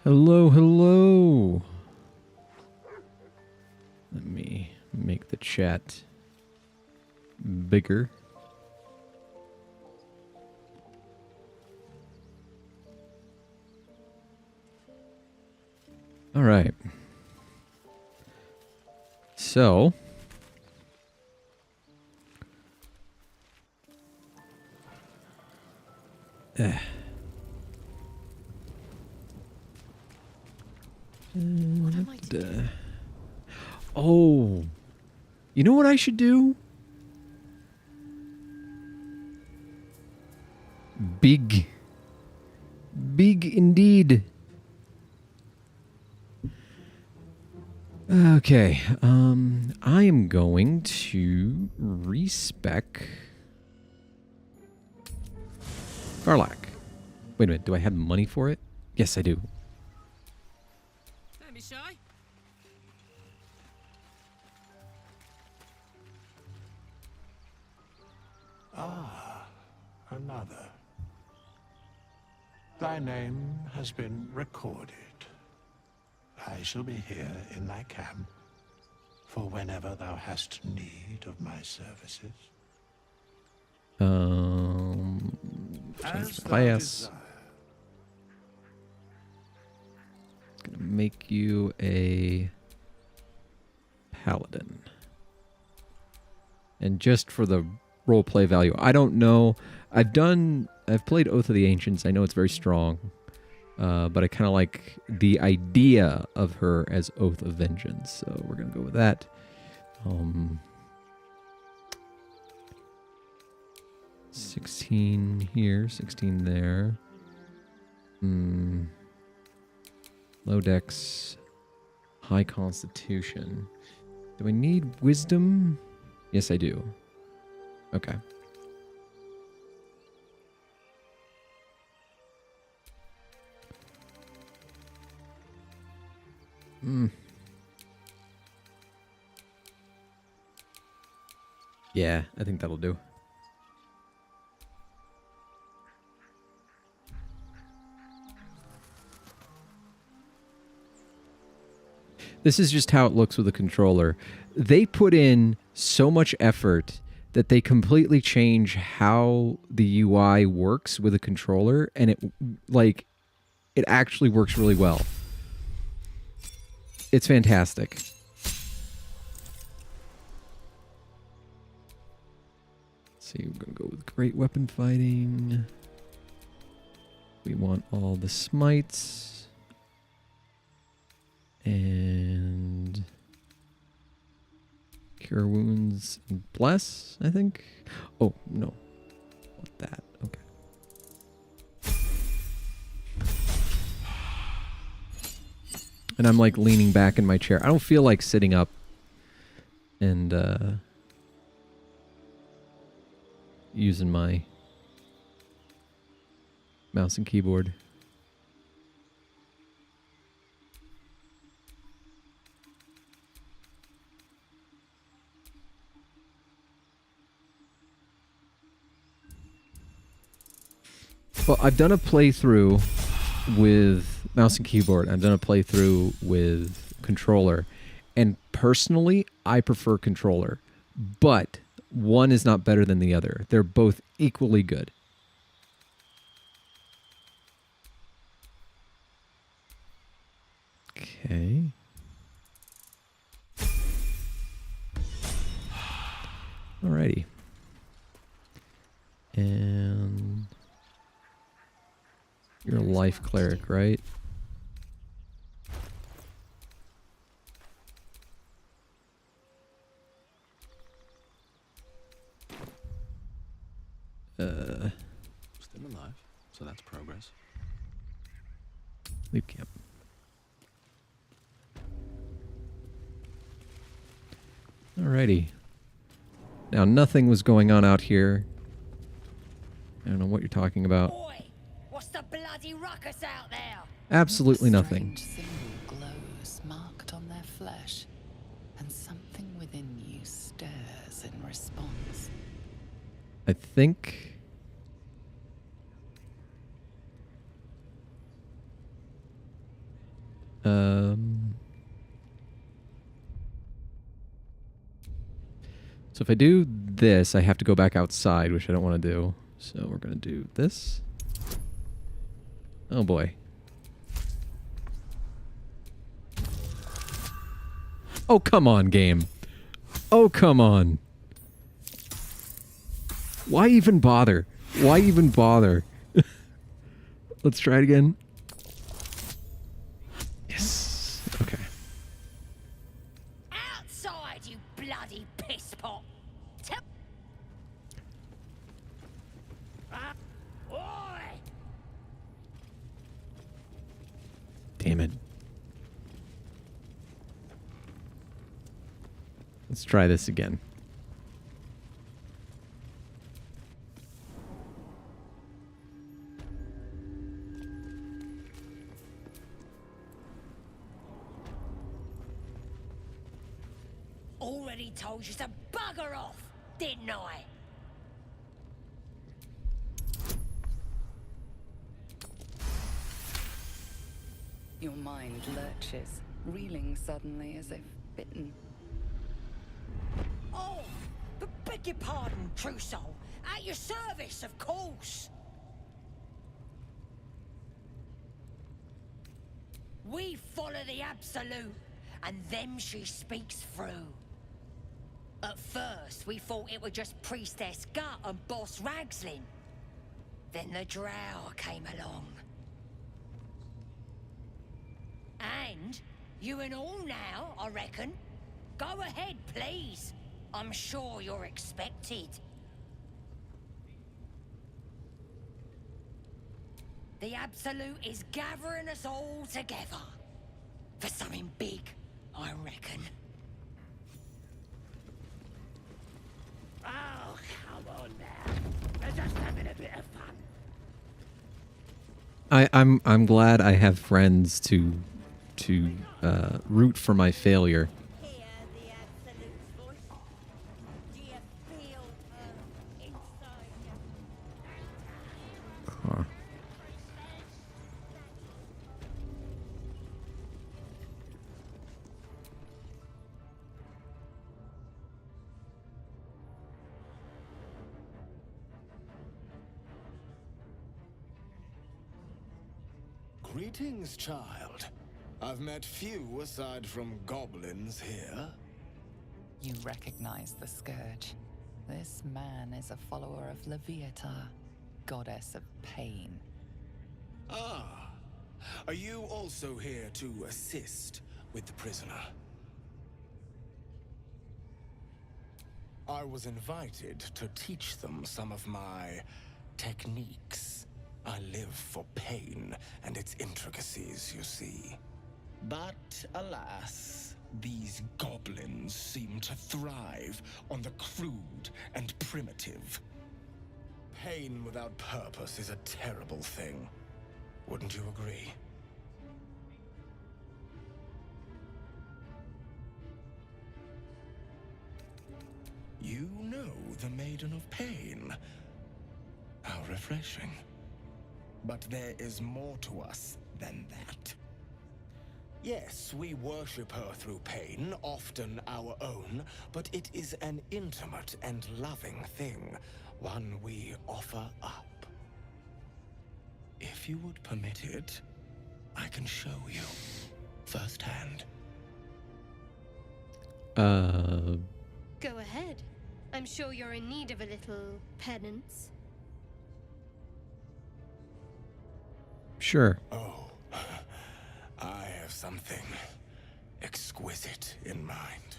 Hello, hello. Let me make the chat bigger. All right. So, What am I to do? oh, you know what I should do? Big indeed. Okay, I am going to respec Garlac. Wait a minute, do I have money for it? Yes, I do. Don't be shy. Another. Thy name has been recorded. I shall be here in thy camp for whenever thou hast need of my services. Change the class. Gonna make you a paladin. And just for the roleplay value, I don't know. I've played Oath of the Ancients. I know it's very strong. But I kind of like the idea of her as Oath of Vengeance. So we're going to go with that. 16 here, 16 there. Low dex, high constitution. Do I need wisdom? Yes, I do. Okay. Yeah, I think that'll do. This is just how it looks with a controller. They put in so much effort that they completely change how the UI works with a controller, and it actually works really well. It's fantastic. Let's see, we're going to go with great weapon fighting. We want all the smites. And cure wounds and bless, I think. Oh, no. Want that. Okay. And I'm like leaning back in my chair. I don't feel like sitting up and using my mouse and keyboard. Well, I've done a playthrough with mouse and keyboard. I've done a playthrough with controller. And personally, I prefer controller. But one is not better than the other. They're both equally good. Okay. Alrighty. And you're a life cleric, right? Still alive, so that's progress. Leave camp. Alrighty. Now, nothing was going on out here. I don't know what you're talking about. Boy, what's the bloody ruckus out there? Absolutely nothing. Strange symbol glows marked on their flesh, and something within you stirs in response. I think... So if I do this, I have to go back outside, which I don't want to do. So we're going to do this. Oh boy. Oh, come on, game. Oh, come on. Why even bother? Why even bother? Let's try it again. Yes. Okay. Outside, you bloody pisspot! Tell. Oi! Damn it. Let's try this again. Already told you to bugger off, didn't I? Your mind lurches, reeling suddenly as if bitten. Oh, beg your pardon, true soul. At your service, of course. We follow the Absolute, and them she speaks through. At first, we thought it was just Priestess Gut and Boss Ragslin. Then the Drow came along. And you and all now, I reckon. Go ahead, please. I'm sure you're expected. The Absolute is gathering us all together. For something big, I reckon. Oh, come on now. We're just having a bit of fun. I'm glad I have friends to root for my failure. Hear the Absolute's voice? Do you feel her inside you? Huh. Greetings, child. I've met few aside from goblins here. You recognize the scourge. This man is a follower of Leviatha, goddess of pain. Ah, are you also here to assist with the prisoner? I was invited to teach them some of my techniques. I live for pain and its intricacies, you see. But alas, these goblins seem to thrive on the crude and primitive. Pain without purpose is a terrible thing. Wouldn't you agree? You know the Maiden of Pain. How refreshing. But there is more to us than that. Yes, we worship her through pain, often our own, but it is an intimate and loving thing, one we offer up. If you would permit it, I can show you firsthand. Go ahead. I'm sure you're in need of a little penance. Sure. Oh, I have something exquisite in mind.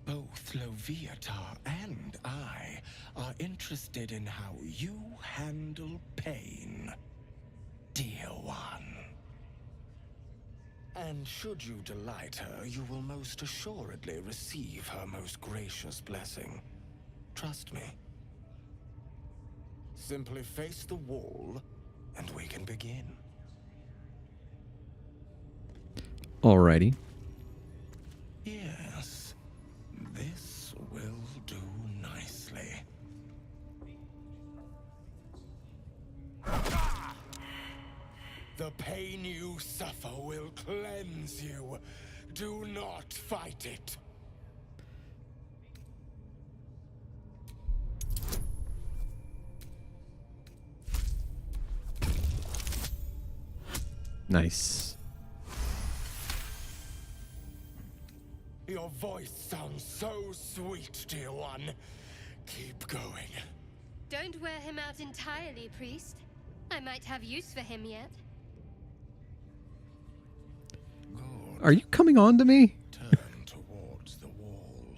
Both Loviatar and I are interested in how you handle pain, dear one. And should you delight her, you will most assuredly receive her most gracious blessing. Trust me. Simply face the wall, and we can begin. Alrighty. Yes, this will do nicely. The pain you suffer will cleanse you. Do not fight it. Nice. Your voice sounds so sweet, dear one. Keep going. Don't wear him out entirely, priest. I might have use for him yet. Good. Are you coming on to me? Turn towards the wall.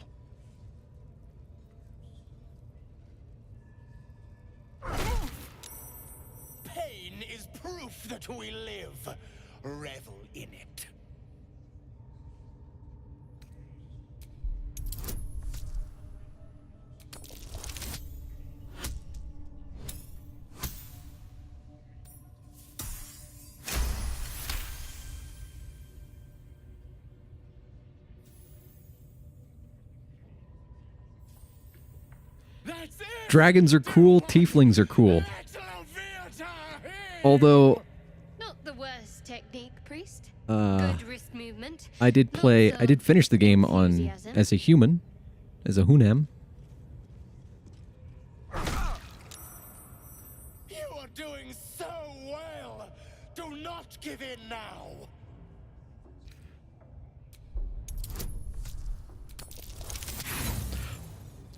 Pain is proof that we live. Revel in it. That's it! Dragons are cool, tieflings are cool. That's Loviatar here! Although Not the worst technique, priest. Uh, Good wrist movement. I did finish the game on enthusiasm. as a human, as a Hunam. You are doing so well! Do not give in now!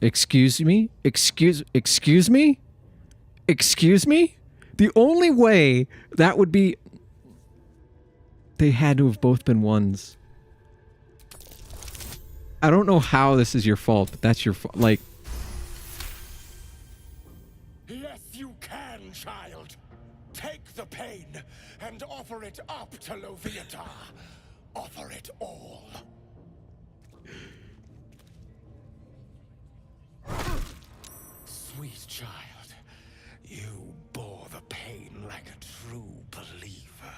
Excuse me? Excuse me? Excuse me? The only way that would be... They had to have both been ones. I don't know how this is your fault, but that's your fault. Like, Yes, you can, child. Take the pain and offer it up to Loviatar. Offer it all. Sweet child, you bore the pain like a true believer.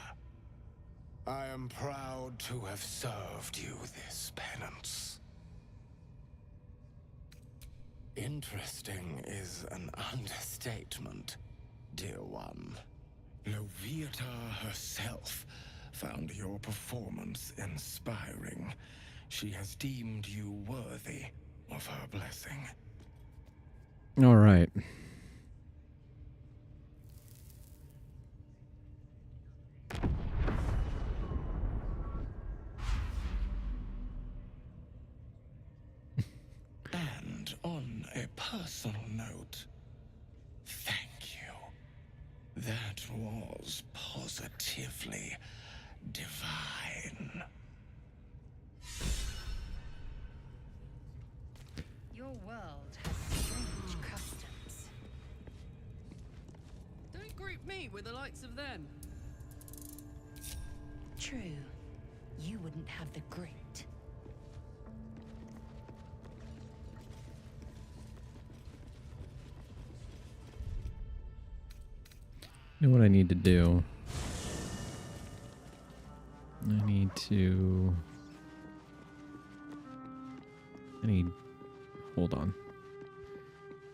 I am proud to have served you this penance. Interesting is an understatement, dear one. Loviatar herself found your performance inspiring. She has deemed you worthy of her blessing. all right. And on a personal note, thank you. That was positively divine. Your world has strange customs. Don't group me with the likes of them. True. You wouldn't have the grit. You know what I need to do? I need... Hold on.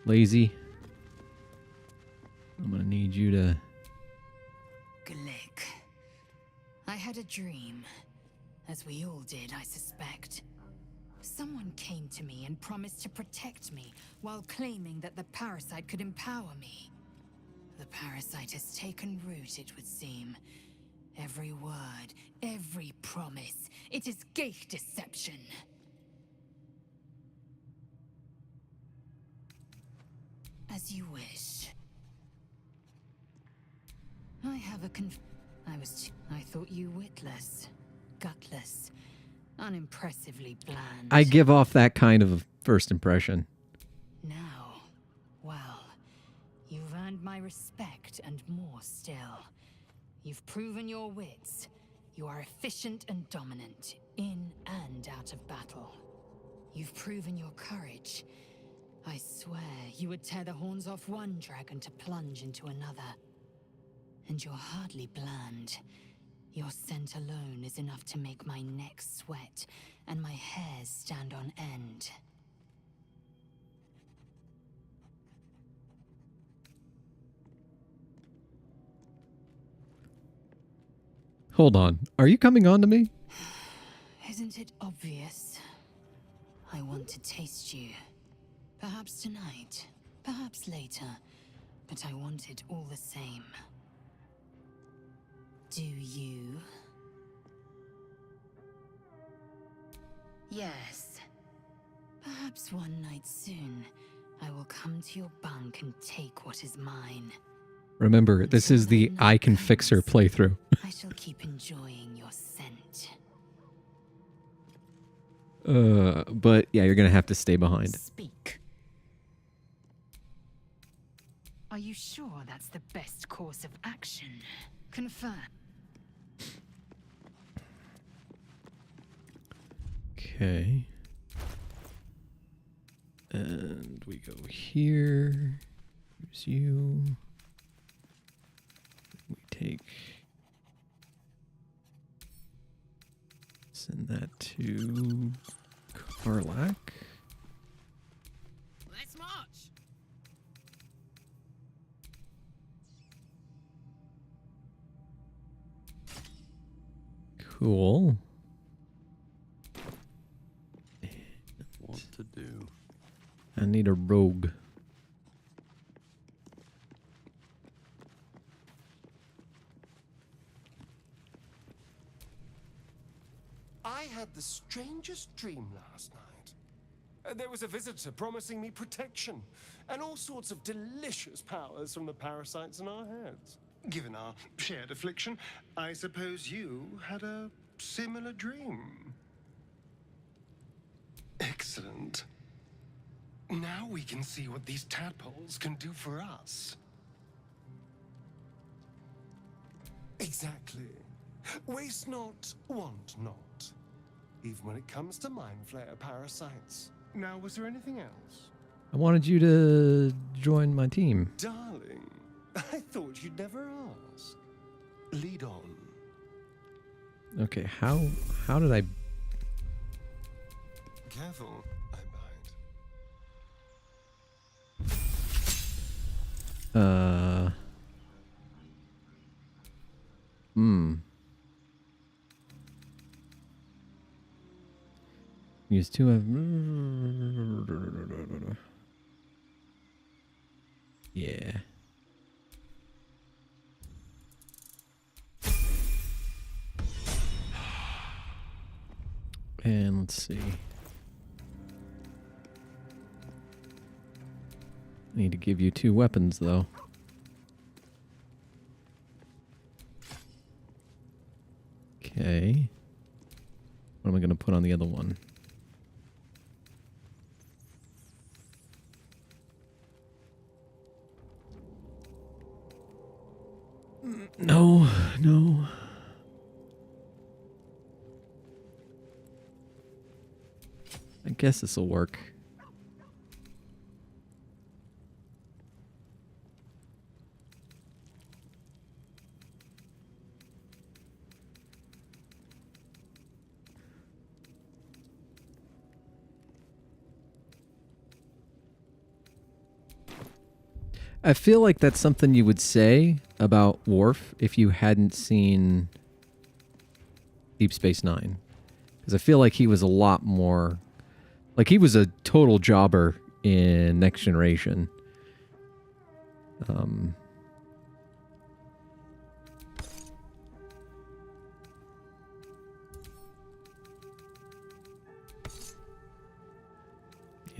Lazy. I'm gonna need you to... Glick. I had a dream. As we all did, I suspect. Someone came to me and promised to protect me, while claiming that the parasite could empower me. The parasite has taken root, it would seem. Every word, every promise, it is gate deception. As you wish. I have a I thought you witless, gutless, unimpressively bland. I give off that kind of first impression. Now, well, you've earned my respect and more still. You've proven your wits. You are efficient and dominant, in and out of battle. You've proven your courage. I swear you would tear the horns off one dragon to plunge into another. And you're hardly bland. Your scent alone is enough to make my neck sweat and my hairs stand on end. Hold on. Are you coming on to me? Isn't it obvious? I want to taste you. Perhaps tonight, perhaps later, but I want it all the same. Do you? Yes. Perhaps one night soon, I will come to your bunk and take what is mine. Remember, this is the I Can Fix Her playthrough. I shall keep enjoying your scent. But yeah, you're gonna have to stay behind. Speak. Are you sure that's the best course of action? Confirm. Okay. And we go here. Here's you. We take... Send that to Karlak. Let's march. Cool. What to do? I need a rogue. I had the strangest dream last night. There was a visitor promising me protection and all sorts of delicious powers from the parasites in our heads. Given our shared affliction, I suppose you had a similar dream. Excellent. Now we can see what these tadpoles can do for us. Exactly. Waste not, want not. Even when it comes to mind flayer parasites. Now, was there anything else? I wanted you to join my team. Darling, I thought you'd never ask. Lead on. Okay, how did I... Careful, I bite. Use two of... Yeah. And let's see. I need to give you 2 weapons, though. Okay. What am I going to put on the other one? No, no. I guess this will work. I feel like that's something you would say about Worf if you hadn't seen Deep Space Nine. Because I feel like he was a lot more... Like, he was a total jobber in Next Generation.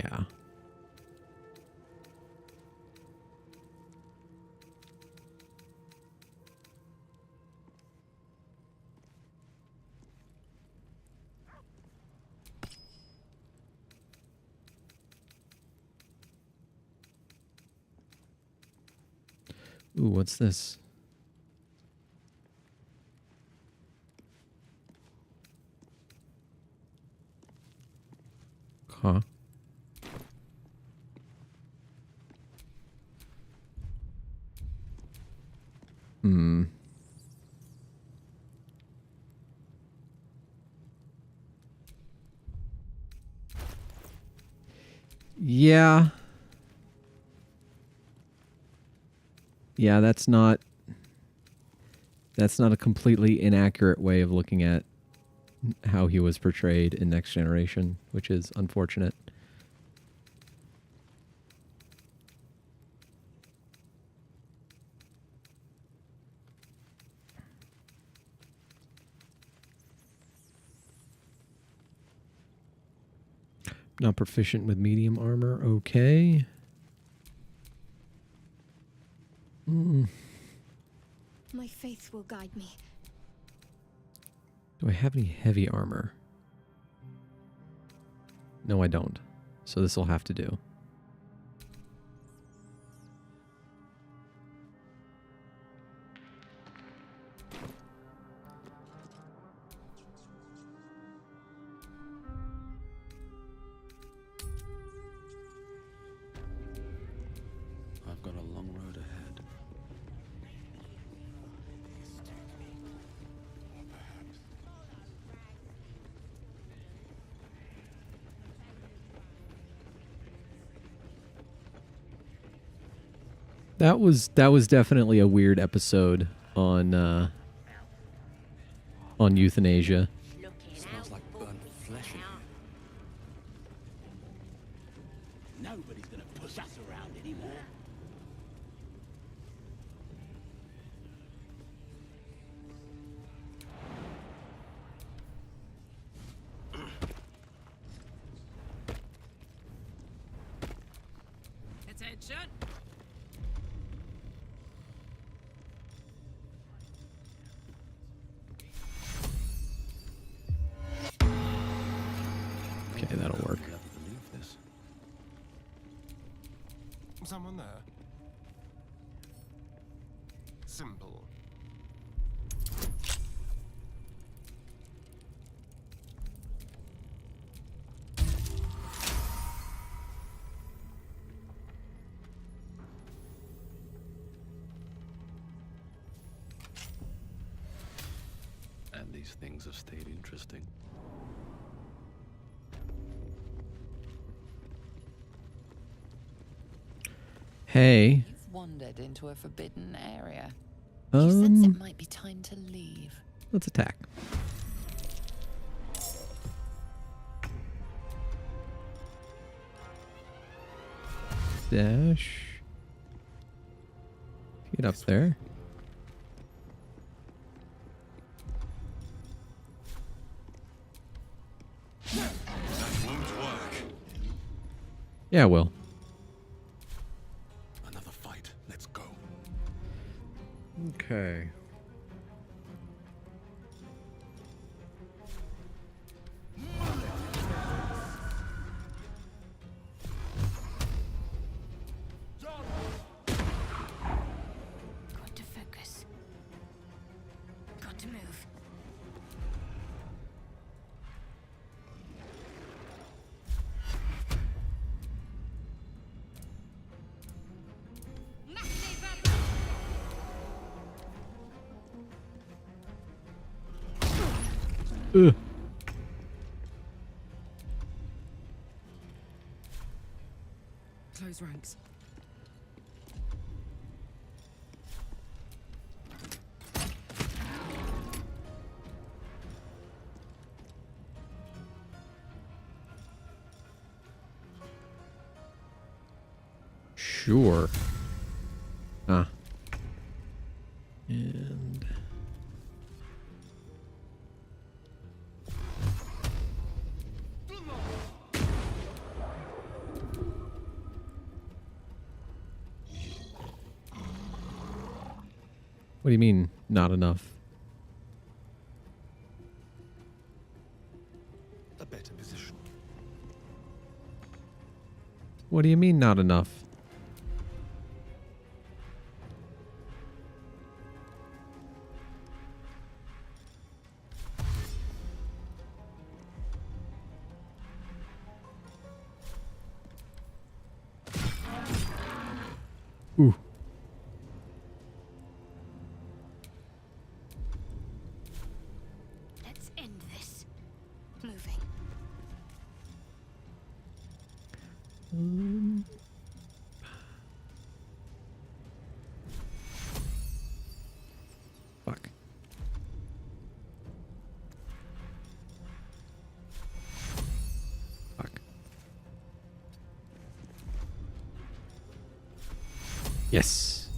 Yeah. Ooh, what's this? Huh. Hmm. Yeah. Yeah, that's not... that's not a completely inaccurate way of looking at how he was portrayed in Next Generation, which is unfortunate. Not proficient with medium armor. Okay. My faith will guide me. Do I have any heavy armor? No, I don't. So this will have to do. I've got a long road ahead. That was definitely a weird episode on euthanasia. Smells like burnt flesh in here. Nobody's gonna push us around anymore. Attention! Okay, that'll work. I'll never believe this. Someone there? Simple. And these things have stayed interesting. Hey. You've wandered into a forbidden area. You sense it might be time to leave. Let's attack. Dash. Get up there. That won't work. Yeah, it will. Another fight. Let's go. Okay. Got to focus. Got to move. Ugh. Close ranks. Sure. Ah. And what do you mean, not enough? A better position. What do you mean, not enough? Ooh. Let's end this. Moving. Yes.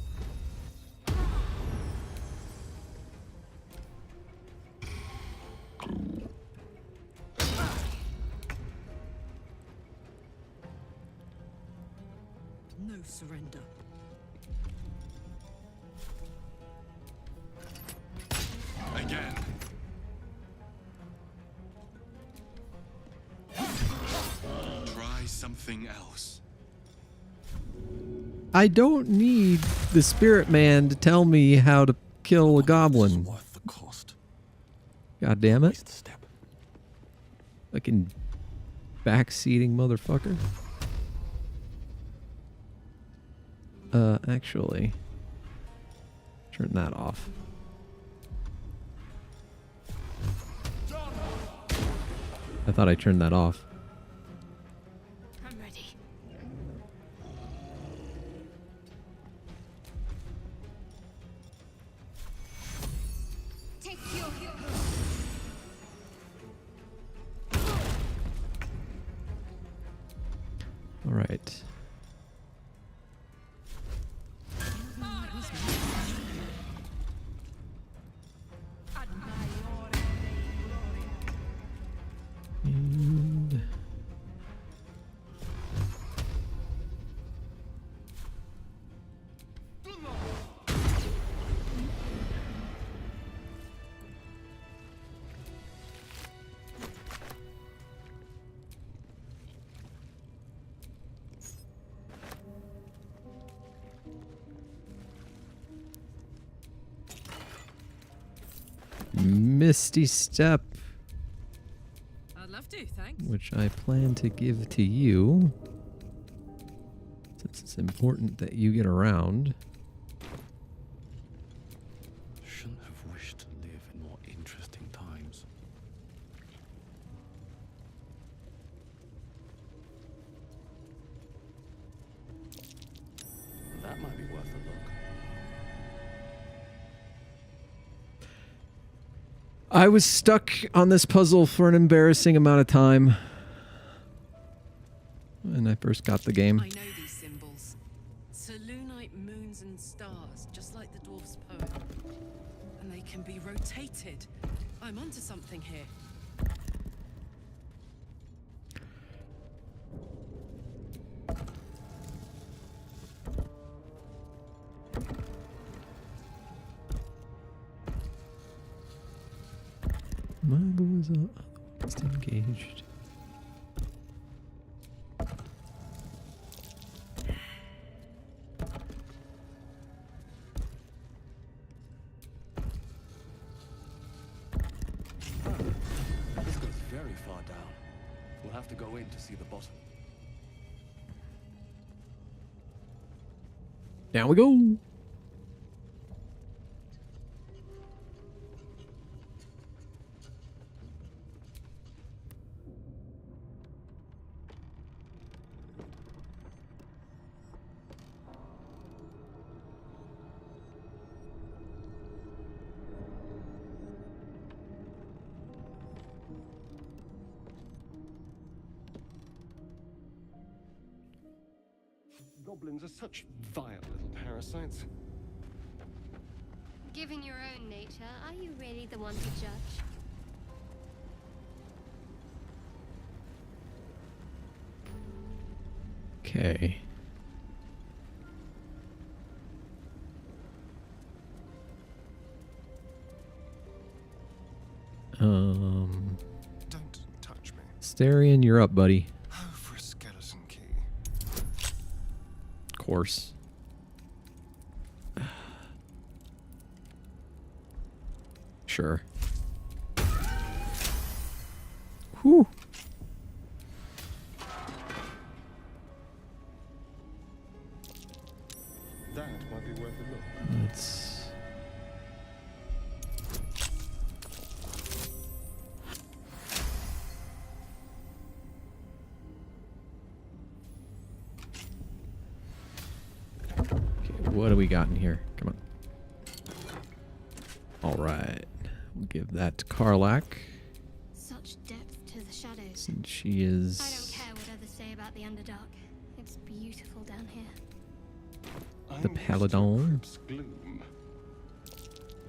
No surrender. Again. Try something else. I don't need the spirit man to tell me how to kill a goblin. Worth the cost. God damn it. Waste a step. Fucking backseating motherfucker. Actually, turn that off. I thought I turned that off. I'm ready. Take your All right. And Misty Step, I'd love to, thanks. which I plan to give to you, since it's important that you get around. Shouldn't have wished to live in more interesting times. That might be worth a look. I was stuck on this puzzle for an embarrassing amount of time when I first got the game. I know these symbols. Selûnite moons and stars, just like the dwarf's poem. And they can be rotated. I'm onto something here. My boys are otherwise engaged. This goes very far down. We'll have to go in to see the bottom. Down we go. Goblins are such vile little parasites. Given your own nature, are you really the one to judge? Okay. Don't touch me. Starion, you're up, buddy. Oh, for a skeleton key. Of course. Sure. Whew. That might be worth a look. Let's... What do we got in here? Come on. All right. We'll give that to Karlak, Such depth to the shadows. since she is... I don't care what others say about the Underdark. It's beautiful down here. the I'm used to Paladin. Crypt's gloom.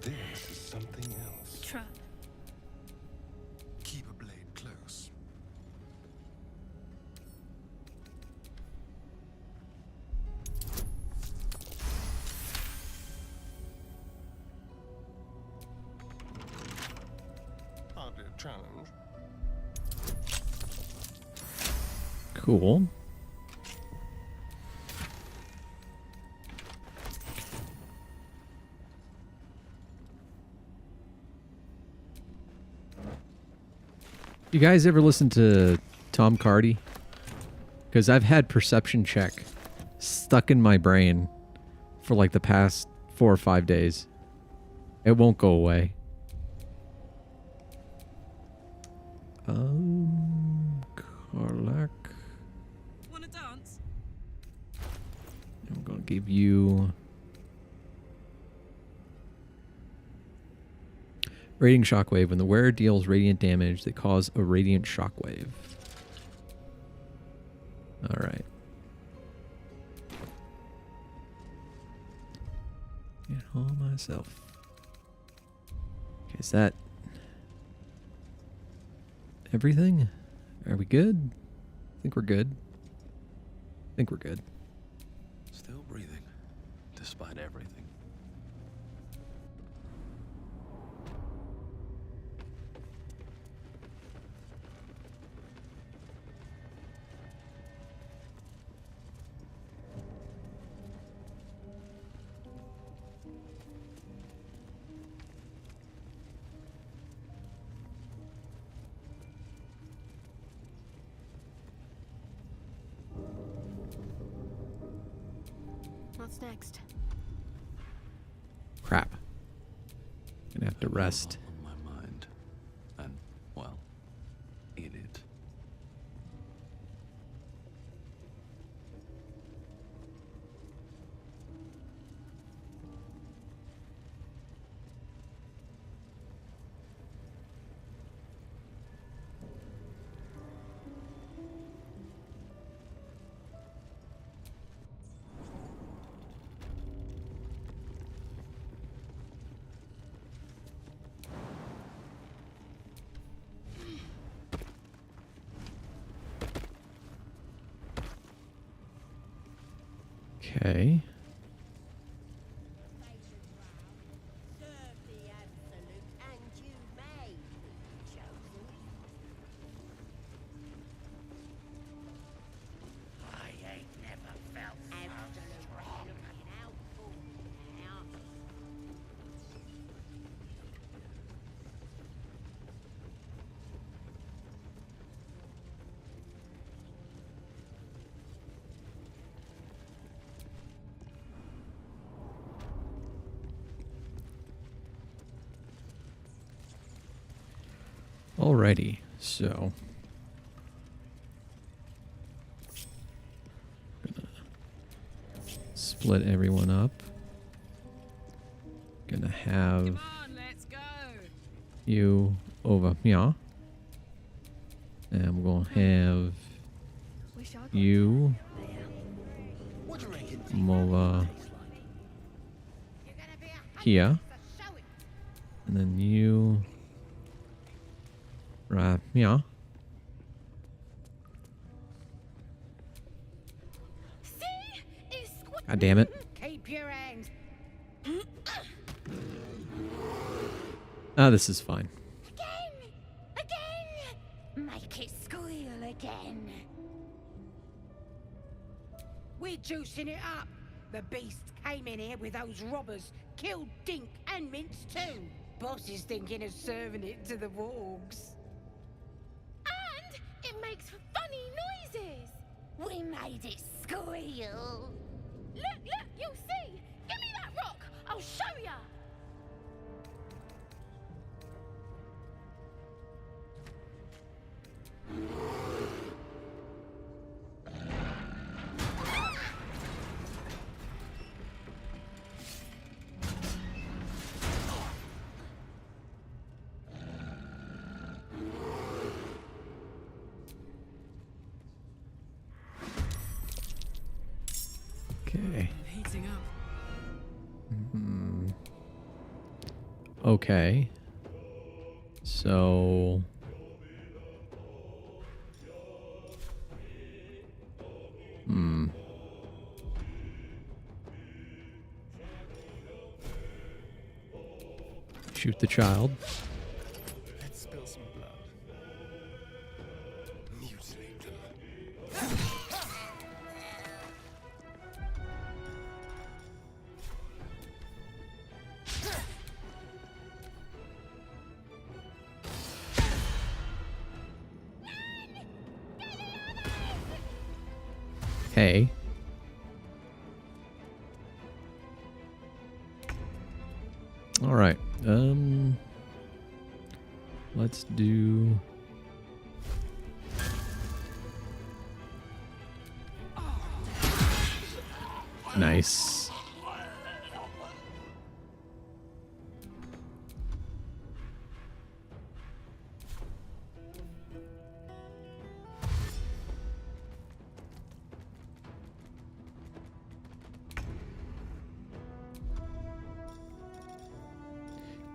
This is something else. Trap. Keep a blade close. Hardly a challenge. Cool. You guys ever listen to Tom Cardy? Because I've had Perception Check stuck in my brain for like the past 4 or 5 days. It won't go away. Karlak. Wanna dance? I'm gonna give you Radiant Shockwave. When the wearer deals radiant damage, they cause a radiant shockwave. Alright. Get home myself. Okay, is that everything? Are we good? I think we're good. I think we're good. Still breathing, despite everything. What's next? Crap. Gonna have to rest. On my mind, and well, in it. Okay. Serve the absolute, and you may be chosen. I ain't never felt absolute looking out for me now. Alrighty, so gonna split everyone up. Gonna have Come on, let's go. you over here. And I'm gonna have Wish I got you What do you reckon? come over You're gonna be a here. so show it. And then you right here. See? It's God damn it. Keep your hands. Ah, this is fine. Again! Again! Make it squeal again. We're juicing it up. The beast came in here with those robbers, killed Dink and Mince too. Boss is thinking of serving it to the wargs. and it makes funny noises. We made it squeal. Look, you'll see. Give me that rock. I'll show ya. Okay. I'm heating up. Okay. So... Shoot the child. Let's spill some blood. Mutilate them. Hey. All right. Let's do... Nice.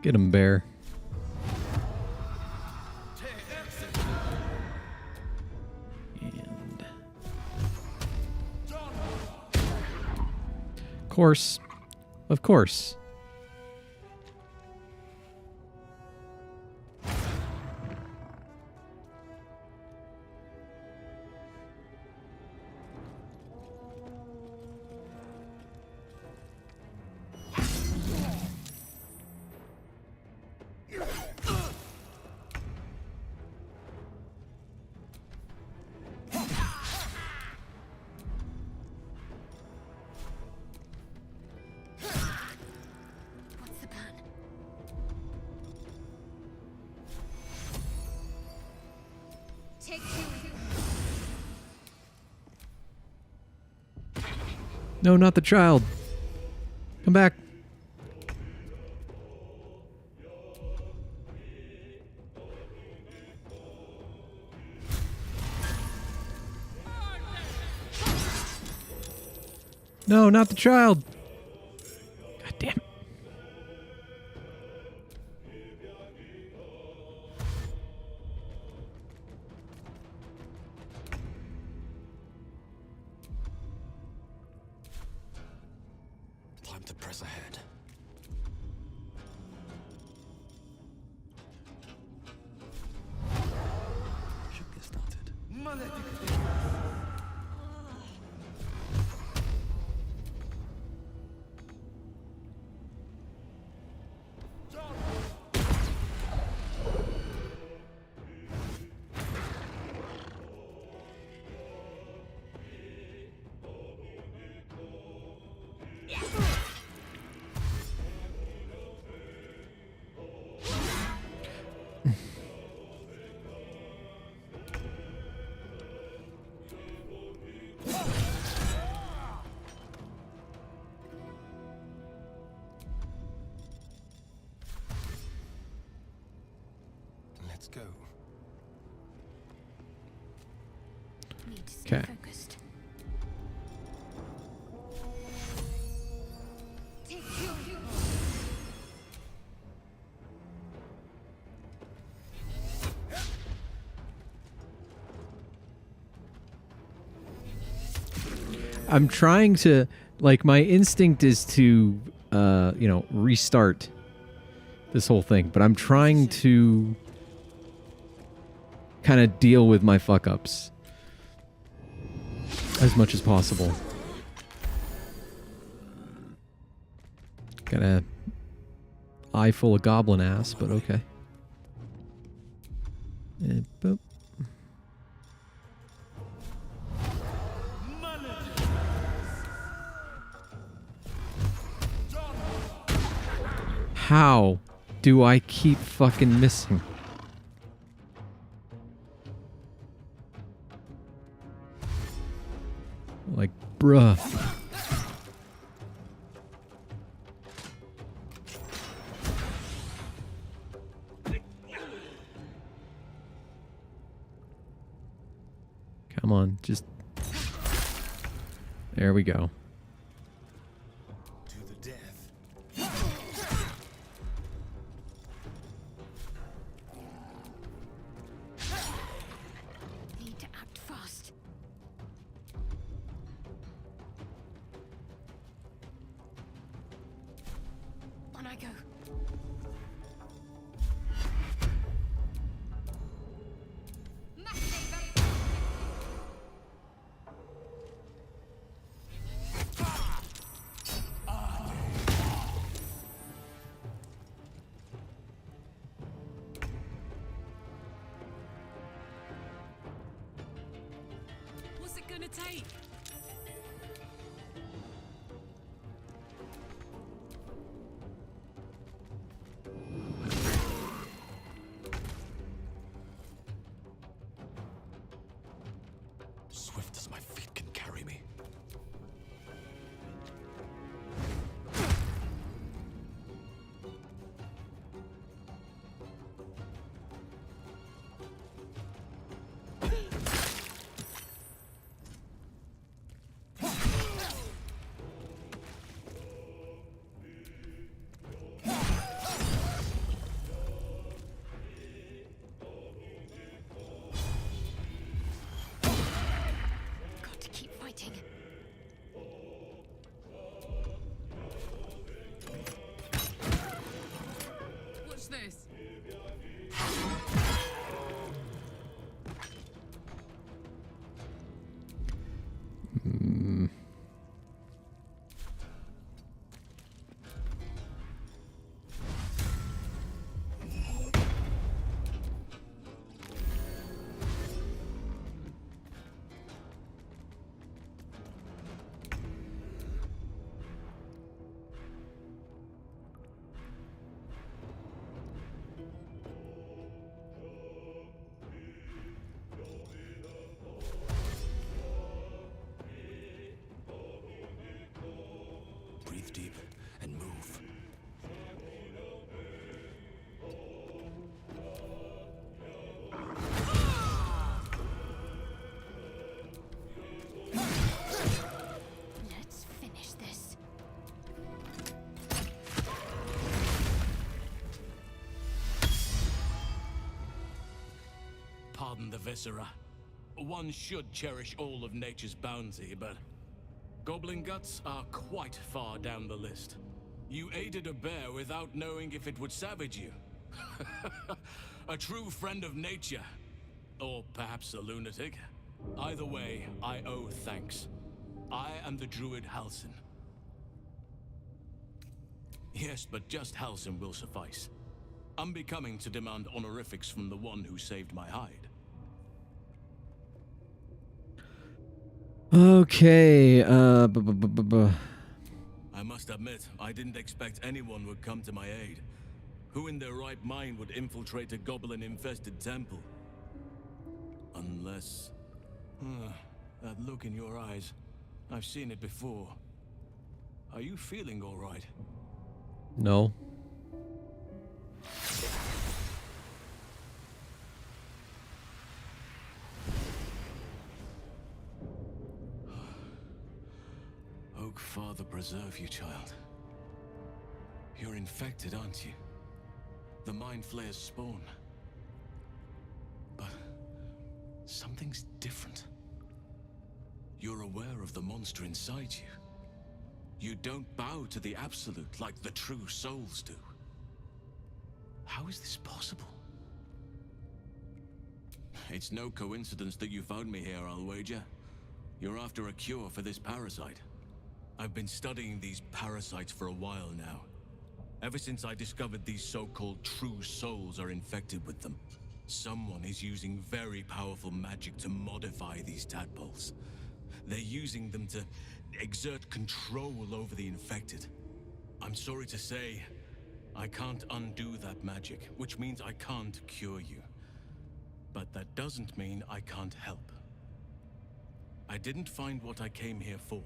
Get him, bear. And... Course. Of course. What's the plan? Take two. No, not the child. Come back. No, not the child. God damn it. Time to press ahead. Should get started. Let's go. Need to stay Okay. focused. Take two. I'm trying to, like, my instinct is to, restart this whole thing, but I'm trying to kind of deal with my fuck-ups as much as possible. Got a eye full of goblin ass, but okay. Boop. How do I keep fucking missing? Like, bruh. Come on, just... There we go. To the death. I go. What's it gonna take? Swift as my feet can carry me. Got to keep fighting. Watch this. Breathe deep and move. Let's finish this. Pardon the viscera. One should cherish all of nature's bounty, but goblin guts are quite far down the list. You aided a bear without knowing if it would savage you. A true friend of nature. Or perhaps a lunatic. Either way, I owe thanks. I am the druid Halsin. Yes, but just Halsin will suffice. Unbecoming to demand honorifics from the one who saved my hide. Okay. I must admit, I didn't expect anyone would come to my aid. Who in their right mind would infiltrate a goblin-infested temple? Unless... that look in your eyes. I've seen it before. Are you feeling all right? No. Oak Father preserve you, child. You're infected, aren't you? The Mind Flayer's spawn. But something's different. You're aware of the monster inside you. You don't bow to the Absolute like the true souls do. How is this possible? It's no coincidence that you found me here, I'll wager. You're after a cure for this parasite. I've been studying these parasites for a while now. Ever since I discovered these so-called true souls are infected with them. Someone is using very powerful magic to modify these tadpoles. They're using them to exert control over the infected. I'm sorry to say, I can't undo that magic, which means I can't cure you. But that doesn't mean I can't help. I didn't find what I came here for,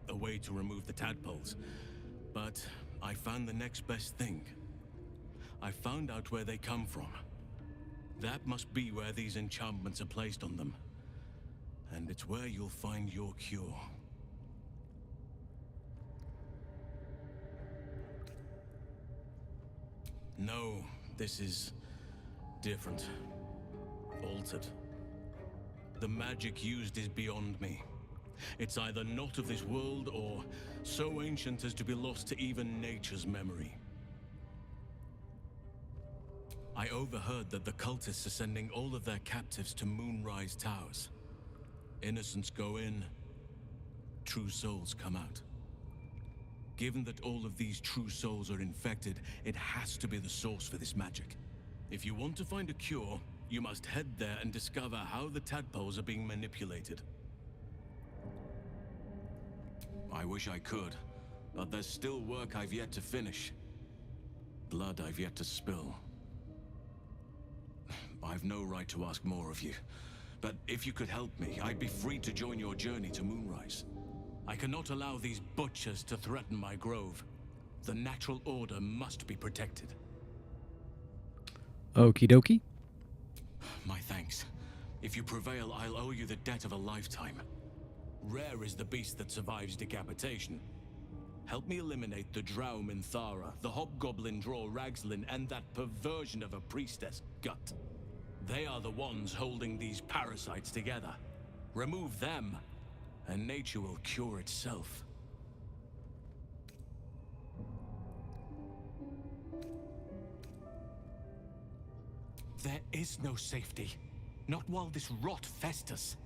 a way to remove the tadpoles, but I found the next best thing. I found out where they come from. That must be where these enchantments are placed on them. And it's where you'll find your cure. No, this is different. Altered. The magic used is beyond me. It's either not of this world or so ancient as to be lost to even nature's memory. I overheard that the cultists are sending all of their captives to Moonrise Towers. Innocents go in, true souls come out. Given that all of these true souls are infected, it has to be the source for this magic. If you want to find a cure, you must head there and discover how the tadpoles are being manipulated. I wish I could, but there's still work I've yet to finish. Blood I've yet to spill. I've no right to ask more of you, but if you could help me, I'd be free to join your journey to Moonrise. I cannot allow these butchers to threaten my grove. The natural order must be protected. Okie dokie. My thanks. If you prevail, I'll owe you the debt of a lifetime. Rare is the beast that survives decapitation. Help me eliminate the drow Minthara, the hobgoblin draw Ragslin, and that perversion of a priestess Gut. They are the ones holding these parasites together. Remove them, and nature will cure itself. There is no safety. Not while this rot festers.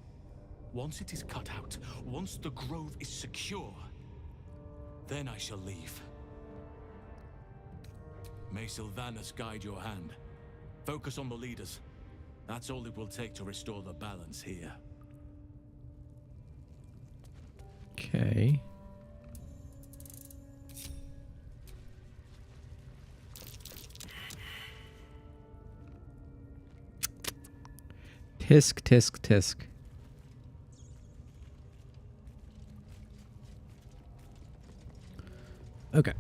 Once it is cut out, once the grove is secure, then I shall leave. May Sylvanus guide your hand. Focus on the leaders. That's all it will take to restore the balance here. Okay. Tisk, tisk, tisk. Okay.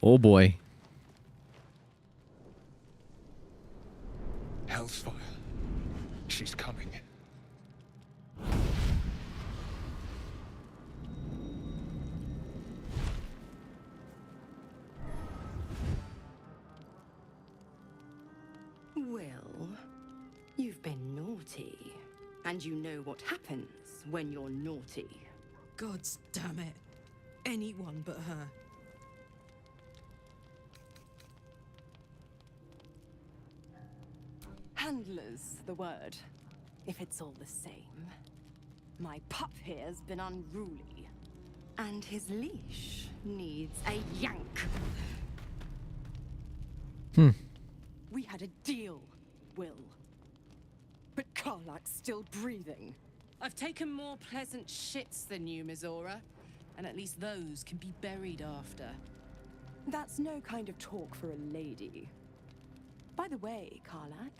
Oh boy. Hellsfire. She's coming. Well, you've been naughty. And you know what happens when you're naughty. Gods damn it. Anyone but her. Handler's the word, if it's all the same. My pup here's been unruly, and his leash needs a yank. We had a deal, Will. But Karlak's still breathing. I've taken more pleasant shits than you, Mizora. And at least those can be buried after. That's no kind of talk for a lady. By the way, Karlak,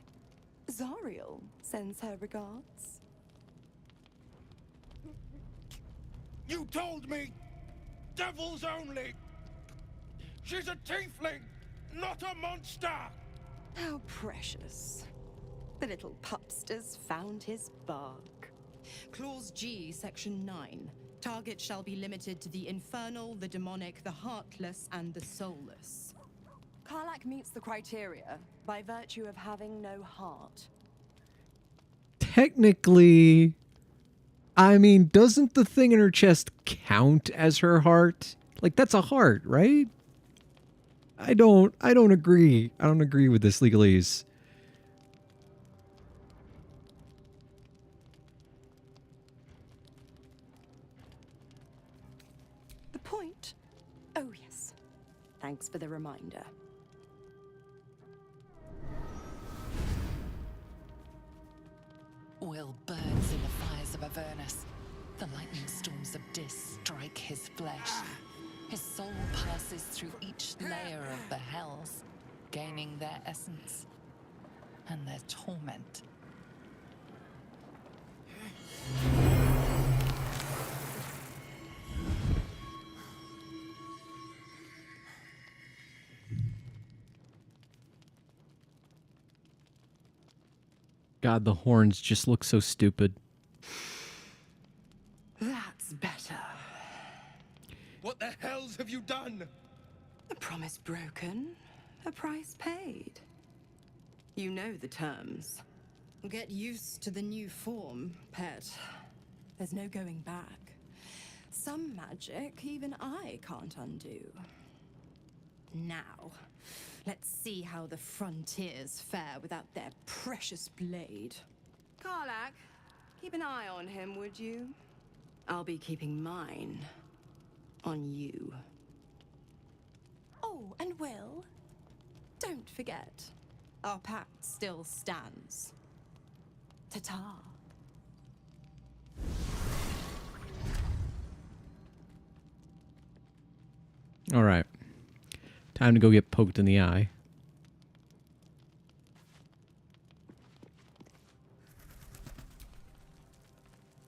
Zariel sends her regards. You told me! Devils only! She's a tiefling, not a monster! How precious. The little pupster's found his bark. Clause G, Section 9. Target shall be limited to the infernal, the demonic, the heartless, and the soulless. Karlak meets the criteria by virtue of having no heart. Technically, I mean, doesn't the thing in her chest count as her heart? Like, that's a heart, right? I don't agree. I don't agree with this legalese. The point? Oh, yes. Thanks for the reminder. Will burns in the fires of Avernus. The lightning storms of Dis strike his flesh. His soul passes through each layer of the hells, gaining their essence and their torment. God, the horns just look so stupid. That's better. What the hells have you done? A promise broken, a price paid. You know the terms. Get used to the new form, pet. There's no going back. Some magic even I can't undo. Now, let's see how the frontiers fare without their precious blade. Karlak, keep an eye on him, would you? I'll be keeping mine on you. Oh, and Will, don't forget, our pact still stands. Ta-ta. All right. Time to go get poked in the eye.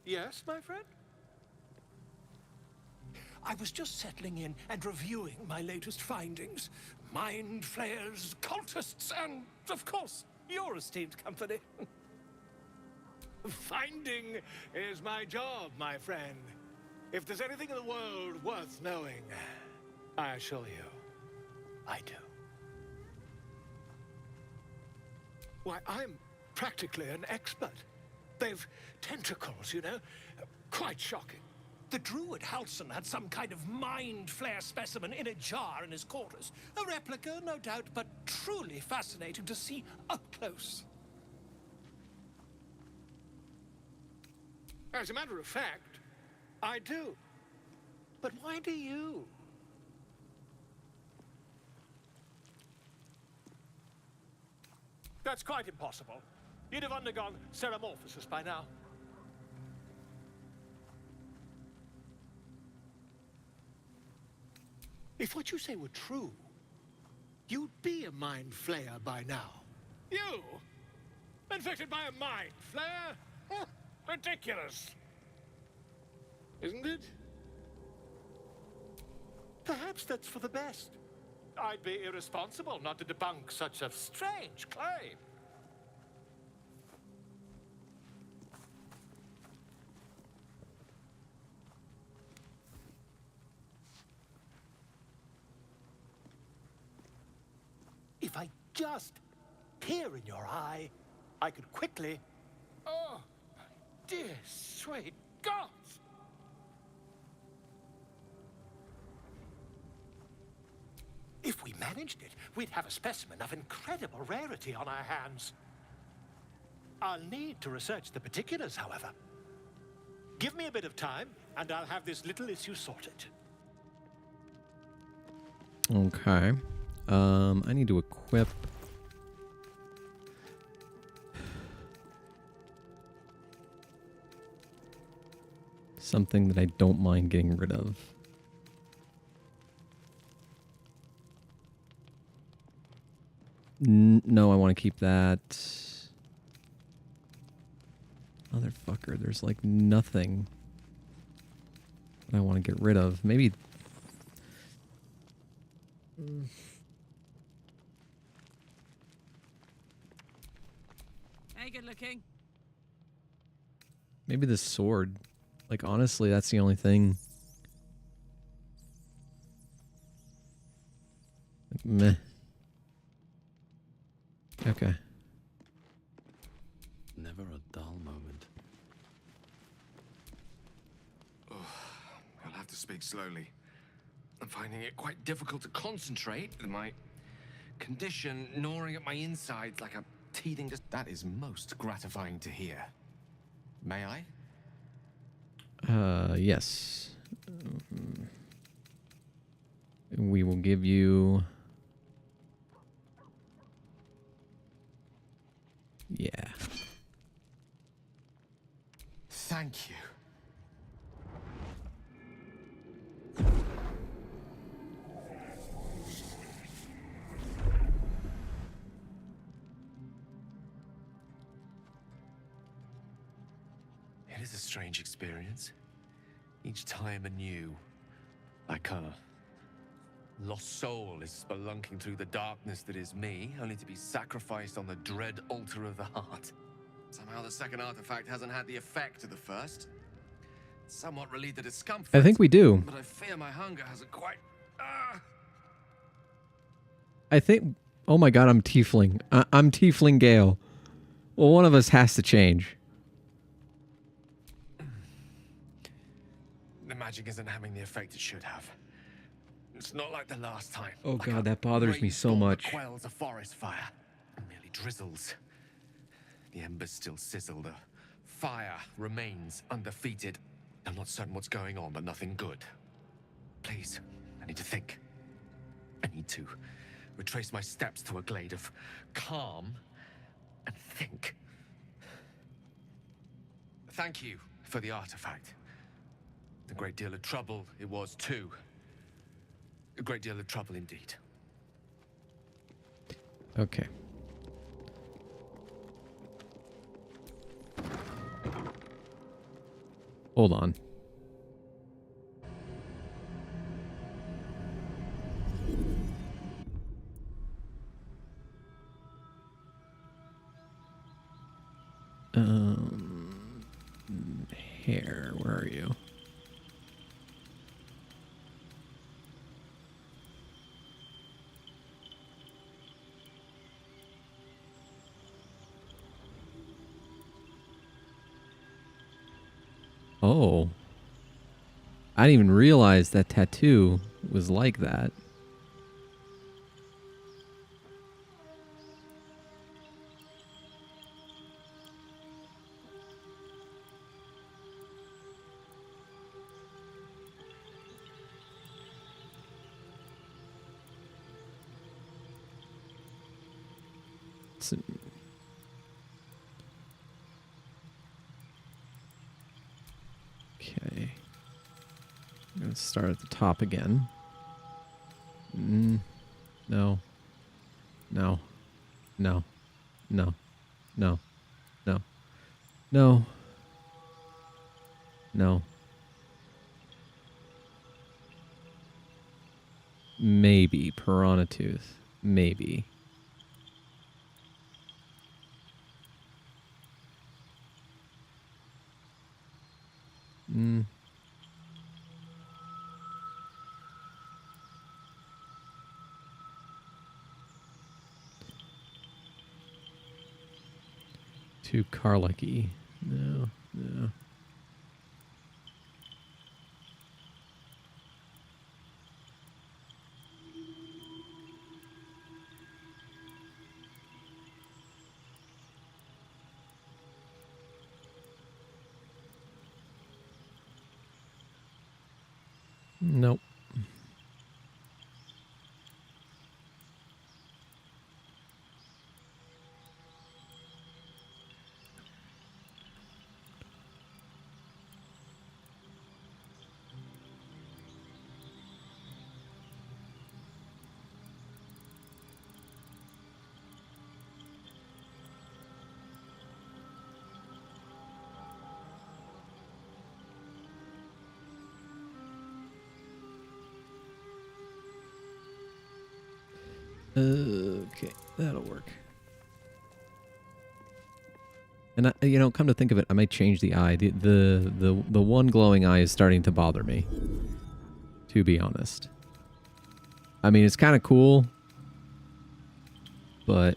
Yes, my friend? I was just settling in and reviewing my latest findings. Mind flayers, cultists, and, of course, your esteemed company. Finding is my job, my friend. If there's anything in the world worth knowing, I assure you, I do. Why, I'm practically an expert. They've tentacles, you know? Quite shocking. The druid Halson had some kind of mind flare specimen in a jar in his quarters. A replica, no doubt, but truly fascinating to see up close. As a matter of fact, I do. But why do you? That's quite impossible. You'd have undergone ceramorphosis by now. If what you say were true, you'd be a mind flayer by now. You? Infected by a mind flare? Huh, ridiculous. Isn't it? Perhaps that's for the best. I'd be irresponsible not to debunk such a strange claim. If I just peer in your eye, I could quickly... Oh, dear sweet gods! If we managed it, we'd have a specimen of incredible rarity on our hands. I'll need to research the particulars, however. Give me a bit of time, and I'll have this little issue sorted. Okay. I need to equip... something that I don't mind getting rid of. No, I want to keep that. Motherfucker, there's like nothing that I want to get rid of. Maybe... Hey, good looking. Maybe the sword. Like, honestly, that's the only thing. Like, meh. Okay. Never a dull moment. Oh, I'll have to speak slowly. I'm finding it quite difficult to concentrate with my condition gnawing at my insides like a teething... That is most gratifying to hear. May I? Yes. We will give you... Yeah. Thank you. It is a strange experience. Each time anew, like a lost soul is spelunking through the darkness that is me, only to be sacrificed on the dread altar of the heart. Somehow the second artifact hasn't had the effect of the first. It's somewhat relieved the discomfort. I think we do. But I fear my hunger hasn't quite... I think... Oh my god, I'm Tiefling. I'm Tiefling Gale. Well, one of us has to change. The magic isn't having the effect it should have. It's not like the last time. Oh Like god, a that bothers me so rainstorm that much. quells a forest fire. It merely drizzles. The embers still sizzle. The fire remains undefeated. I'm not certain what's going on, but nothing good. Please, I need to think. I need to retrace my steps to a glade of calm and think. Thank you for the artifact. A great deal of trouble it was too. A great deal of trouble indeed. Okay. Hold on. Hair, where are you? Oh. I didn't even realize that tattoo was like that. Okay. I'm going to start at the top again. No. No. No. No. No. No. No. No. Maybe. Piranha tooth. Maybe. Too Karlach-y. No. No. Nope. Okay, that'll work. And come to think of it, I might change the eye. The one glowing eye is starting to bother me. To be honest. I mean, it's kind of cool, but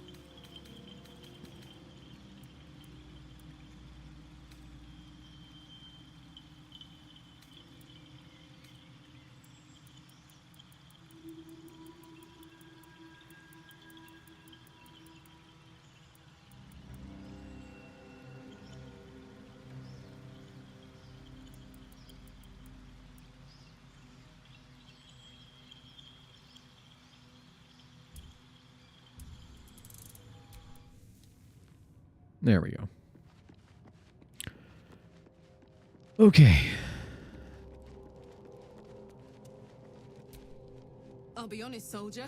there we go. Okay. I'll be honest, soldier.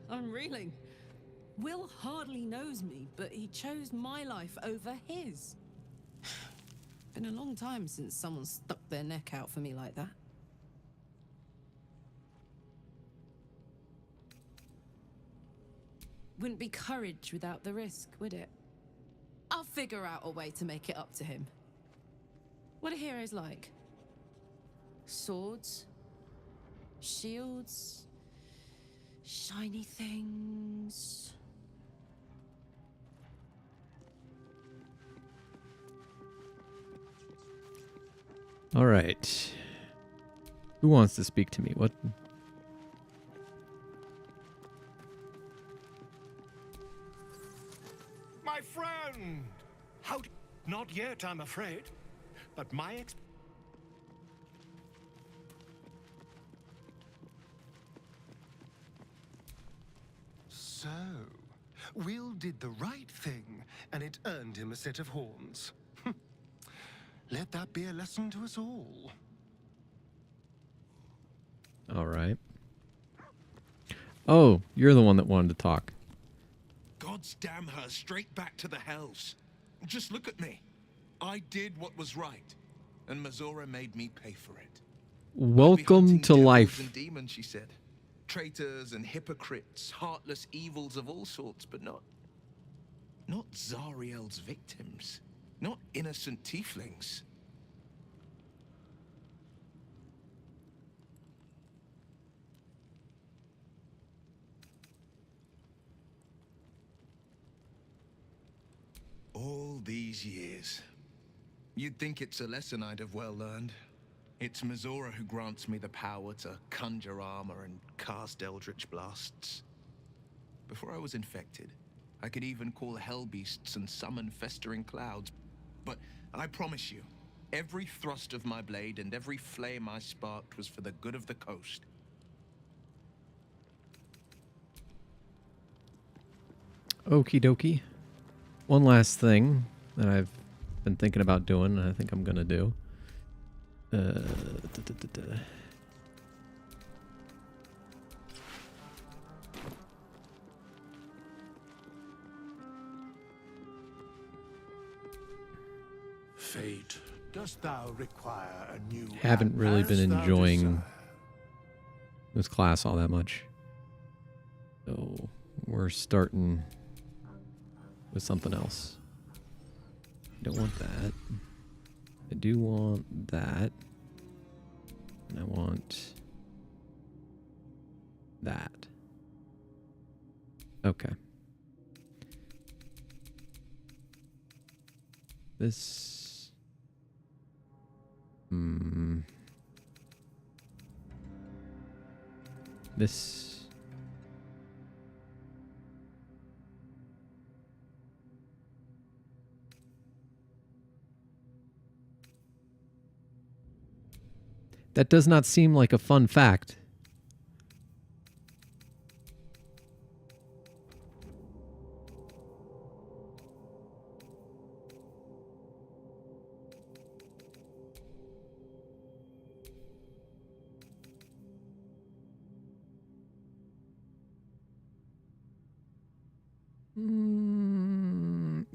I'm reeling. Will hardly knows me, but he chose my life over his. Been a long time since someone stuck their neck out for me like that. Wouldn't be courage without the risk, would it? I'll figure out a way to make it up to him. What are heroes like? Swords? Shields? Shiny things? All right. Who wants to speak to me? What? My friend! Not yet, I'm afraid. But my So, Will did the right thing, and it earned him a set of horns. Let that be a lesson to us all. All right. Oh, you're the one that wanted to talk. God's damn her straight back to the hells. Just look at me. I did what was right, and Mazora made me pay for it. Welcome to Devils life. and demons, she said. Traitors and hypocrites, heartless evils of all sorts, but not Zariel's victims. Not innocent tieflings. All these years. You'd think it's a lesson I'd have well learned. It's Mazora who grants me the power to conjure armor and cast eldritch blasts. Before I was infected, I could even call hell beasts and summon festering clouds. But I promise you, every thrust of my blade and every flame I sparked was for the good of the coast. Okie dokie. One last thing that I've been thinking about doing, and I think I'm gonna do. Fate, dost thou require a new Haven't really been as thou enjoying desire? this class all that much. So we're starting with something else. Don't want that. I do want that. And I want that. Okay. This. This. That does not seem like a fun fact.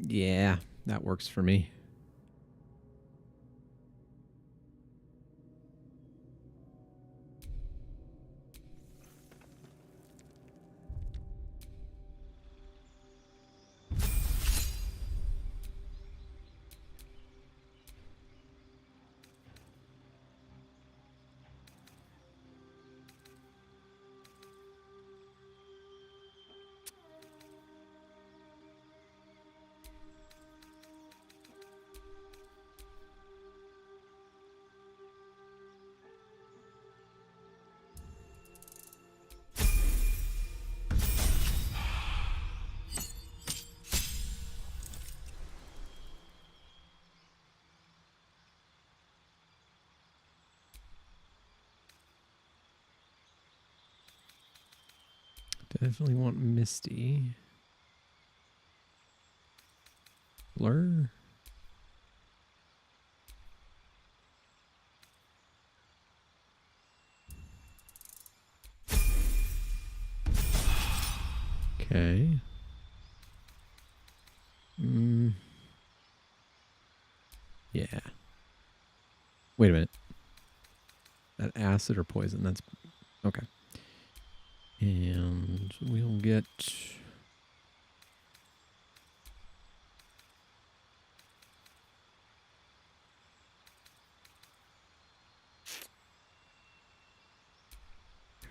Yeah, that works for me. Definitely want Misty. Blur. Okay. Yeah. Wait a minute. That acid or poison? That's okay. And we'll get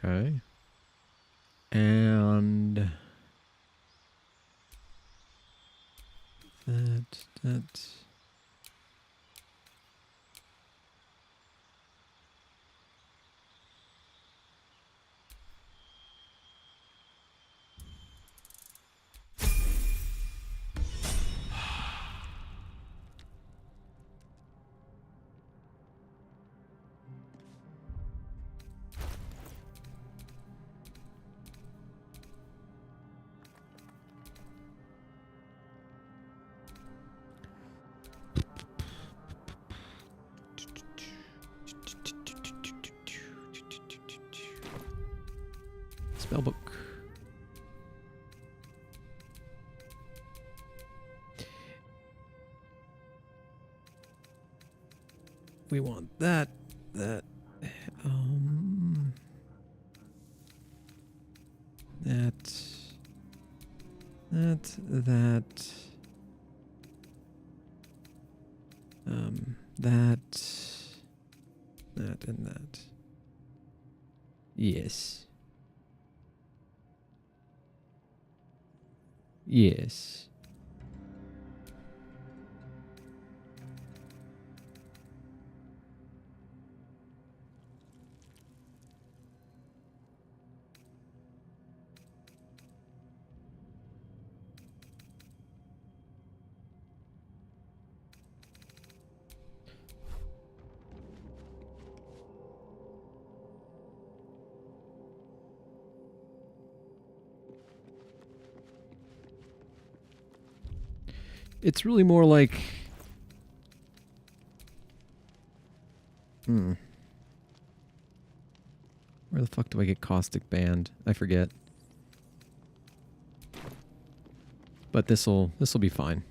okay. And that Spellbook. We want that, that, that, and that. Yes. Yes. It's really more like... Where the fuck do I get caustic band? I forget. But this'll be fine.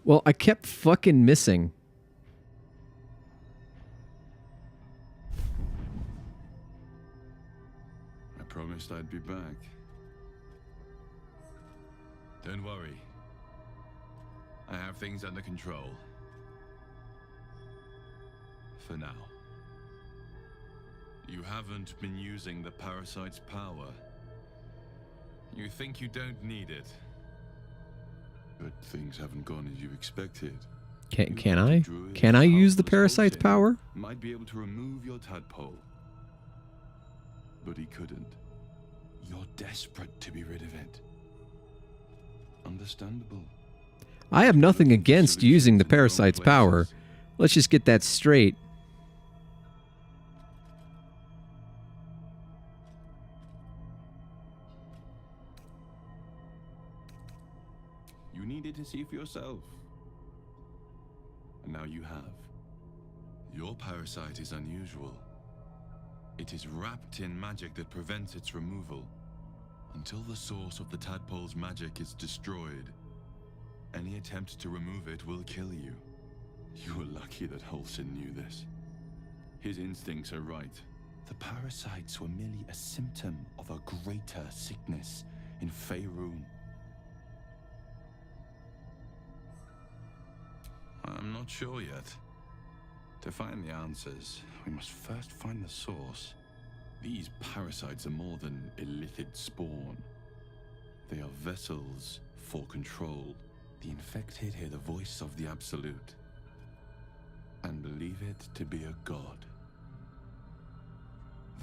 Well, I kept fucking missing. I promised I'd be back. Don't worry. I have things under control. For now. You haven't been using the parasite's power. You think you don't need it. But things haven't gone as you expected. Can I? Can I use the parasite's power? Might be able to remove your tadpole. But he couldn't. You're desperate to be rid of it. Understandable. I have nothing against using the parasite's power. Let's just get that straight. You needed to see for yourself. And now you have. Your parasite is unusual. It is wrapped in magic that prevents its removal. Until the source of the tadpole's magic is destroyed, any attempt to remove it will kill you. You were lucky that Halsin knew this. His instincts are right. The parasites were merely a symptom of a greater sickness in Faerun. I'm not sure yet. To find the answers, we must first find the source. These parasites are more than illithid spawn. They are vessels for control. The infected hear the voice of the Absolute and believe it to be a god.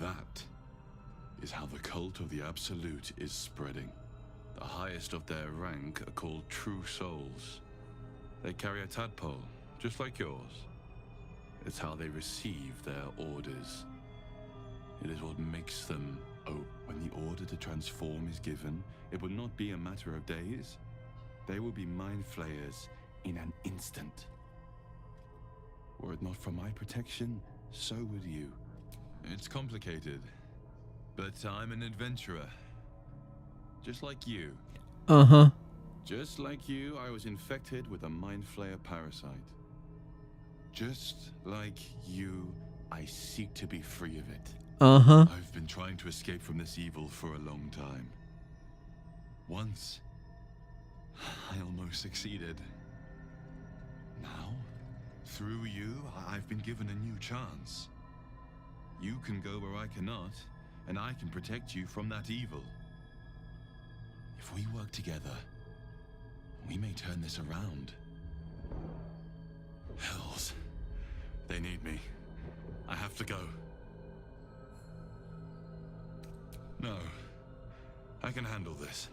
That is how the cult of the Absolute is spreading. The highest of their rank are called true souls. They carry a tadpole, just like yours. It's how they receive their orders. It is what makes them... Oh, when the order to transform is given, it will not be a matter of days. They will be mind flayers in an instant. Were it not for my protection, so would you. It's complicated, but I'm an adventurer. Just like you. Uh-huh. Just like you, I was infected with a mind flayer parasite. Just like you, I seek to be free of it. Uh-huh. I've been trying to escape from this evil for a long time. Once, I almost succeeded. Now, through you, I've been given a new chance. You can go where I cannot, and I can protect you from that evil. If we work together, we may turn this around. Hells. They need me. I have to go. No. I can handle this.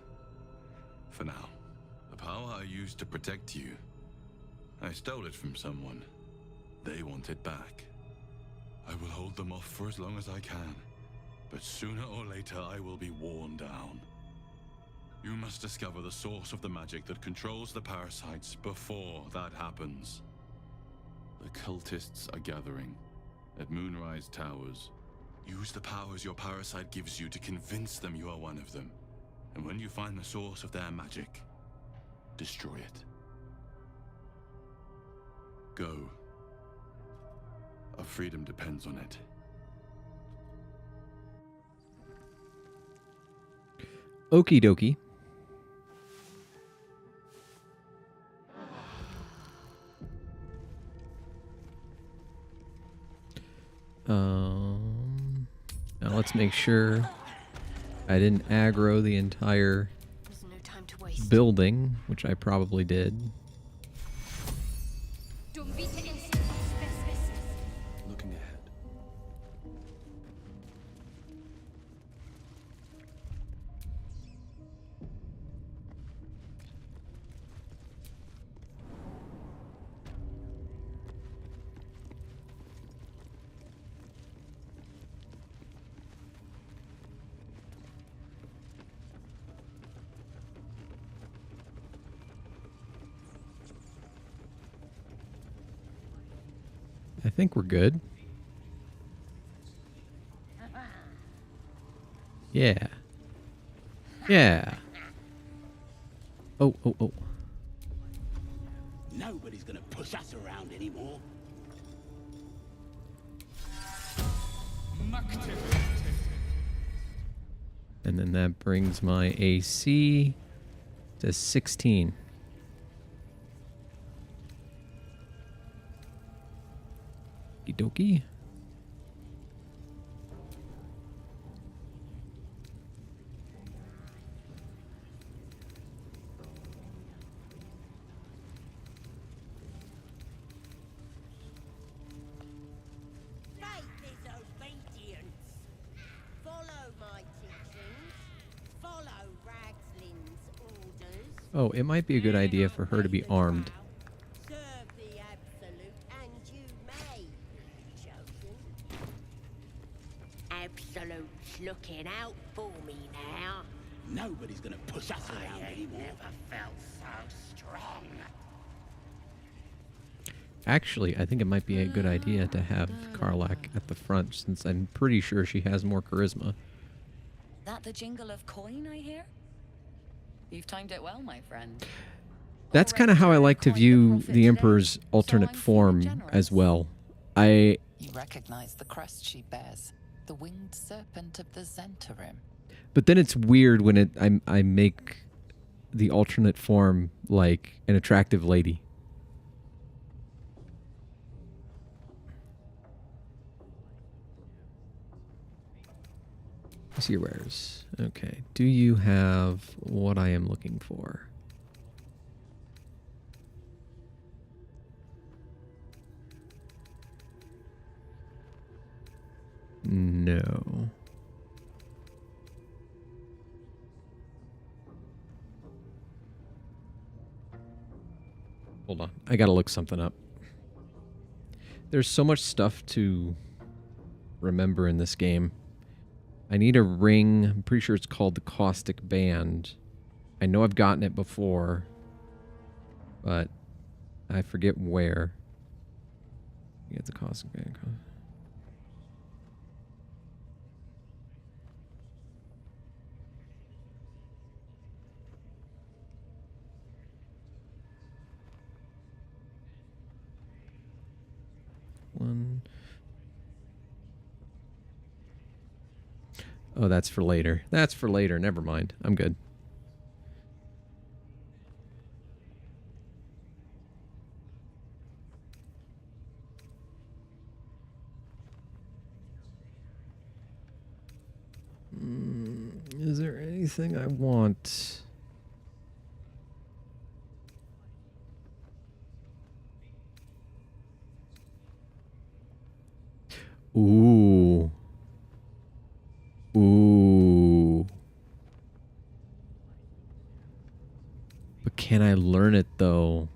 For now. The power I used to protect you, I stole it from someone. They want it back. I will hold them off for as long as I can. But sooner or later I will be worn down. You must discover the source of the magic that controls the parasites before that happens. The cultists are gathering at Moonrise Towers. Use the powers your parasite gives you to convince them you are one of them. And when you find the source of their magic, destroy it. Go. Our freedom depends on it. Okie dokie. Now let's make sure I didn't aggro the entire building, which I probably did. Looking ahead. I think we're good. Yeah. Yeah. Oh. Nobody's gonna push us around anymore. And then that brings my AC to 16. Okie dokie. Oh, it might be a good idea for her to be armed. Absolute's looking out for me now. Nobody's gonna push us around anymore. Never felt so strong. Actually, I think it might be a good idea to have Karlak at the front, since I'm pretty sure she has more charisma. That the jingle of coin I hear? You've timed it well, my friend. That's kind of how I like to view the Emperor's alternate form as well. You recognize the crest she bears, the winged serpent of the Zentarim. But then it's weird when I make the alternate form like an attractive lady. See your wares. Okay. Do you have what I am looking for? No. Hold on. I gotta look something up. There's so much stuff to remember in this game. I need a ring. I'm pretty sure it's called the Caustic Band. I know I've gotten it before, but I forget where. You get the Caustic Band. One. Oh, that's for later. That's for later. Never mind. I'm good. Is there anything I want? Ooh. Ooh. But can I learn it though?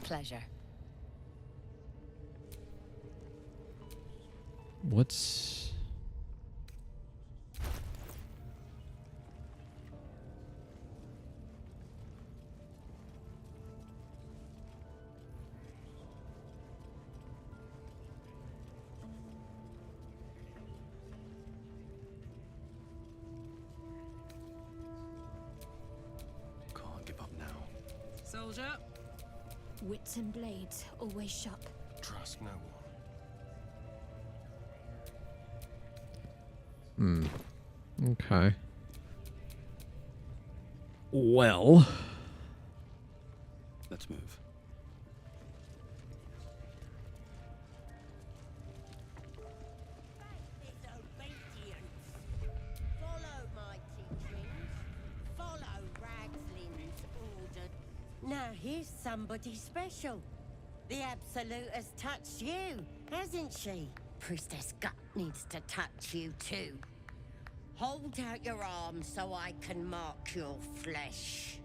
Pleasure. What's... Can't give up now. Soldier. Wits and blades, always sharp. Trust no one. Okay. Well... Let's move. Follow my teachings. Follow Ragslin's order. Now here's somebody special. The Absolute has touched you, hasn't she? Priestess Gut needs to touch you too. Hold out your arm so I can mark your flesh.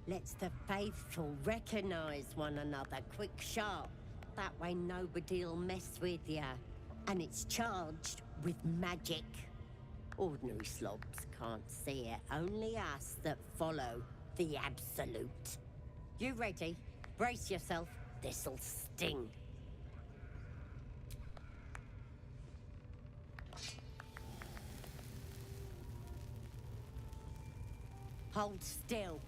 Let's the faithful recognize one another quick sharp. That way nobody'll mess with ya. And it's charged with magic. Ordinary slobs can't see it. Only us that follow the Absolute. You ready? Brace yourself. This'll sting. Hold still.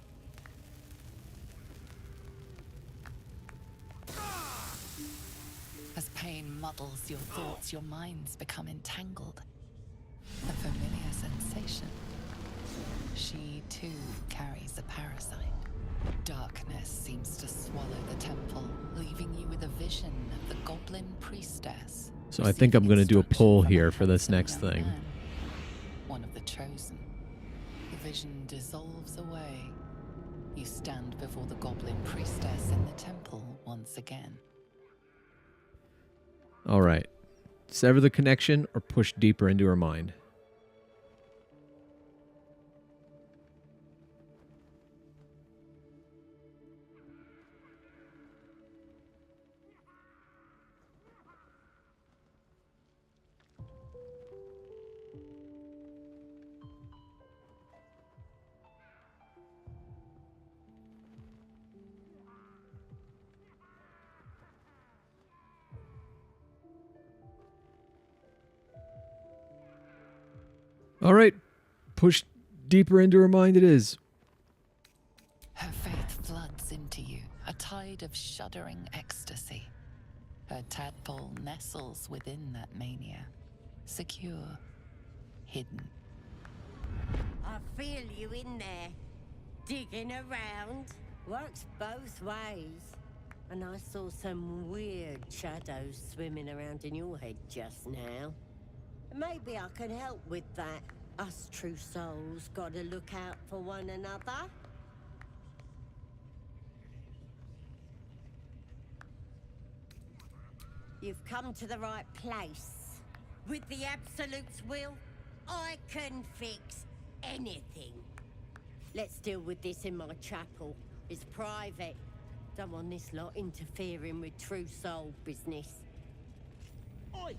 As pain muddles your thoughts, your minds become entangled. A familiar sensation. She too carries a parasite. Darkness seems to swallow the temple, leaving you with a vision of the goblin priestess. So I think I'm going to do a poll here for this next thing. One of the chosen. The vision dissolves away. You stand before the goblin priestess in the temple once again. All right. Sever the connection or push deeper into her mind. All right. Push deeper into her mind it is. Her faith floods into you, a tide of shuddering ecstasy. Her tadpole nestles within that mania, secure, hidden. I feel you in there. Digging around. Works both ways. And I saw some weird shadows swimming around in your head just now. Maybe I can help with that. Us true souls gotta look out for one another. You've come to the right place. With the Absolute's will, I can fix anything. Let's deal with this in my chapel. It's private. Don't want this lot interfering with true soul business. Oi!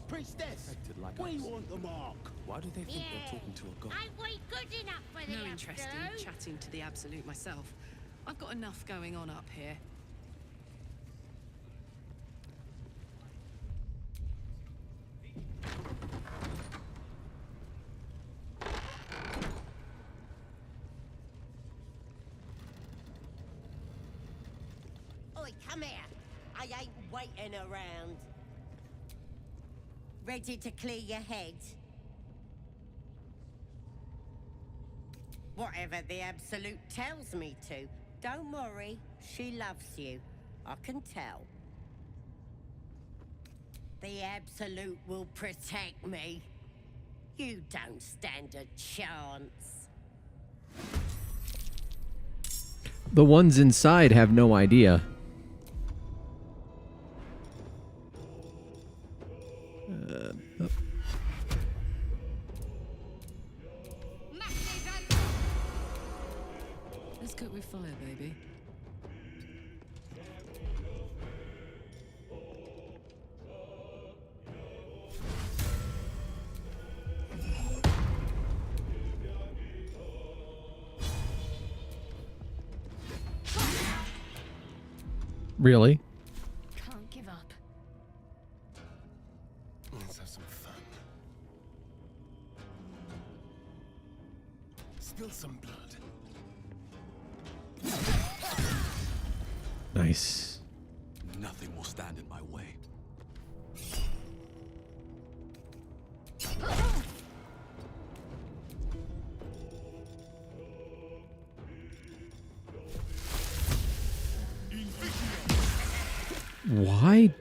Priestess! We want the mark! Why do they think they're talking to a god? Ain't we good enough for the No interest in Absolute? chatting to the Absolute myself. I've got enough going on up here. Oi, come here. I ain't waiting around. Ready to clear your head? Whatever the Absolute tells me to. Don't worry, she loves you. I can tell. The Absolute will protect me. You don't stand a chance. The ones inside have no idea. Cook with fire, baby. Really? Can't give up. Let's have some fun. Spill some blood. Nice. Nothing will stand in my way. Why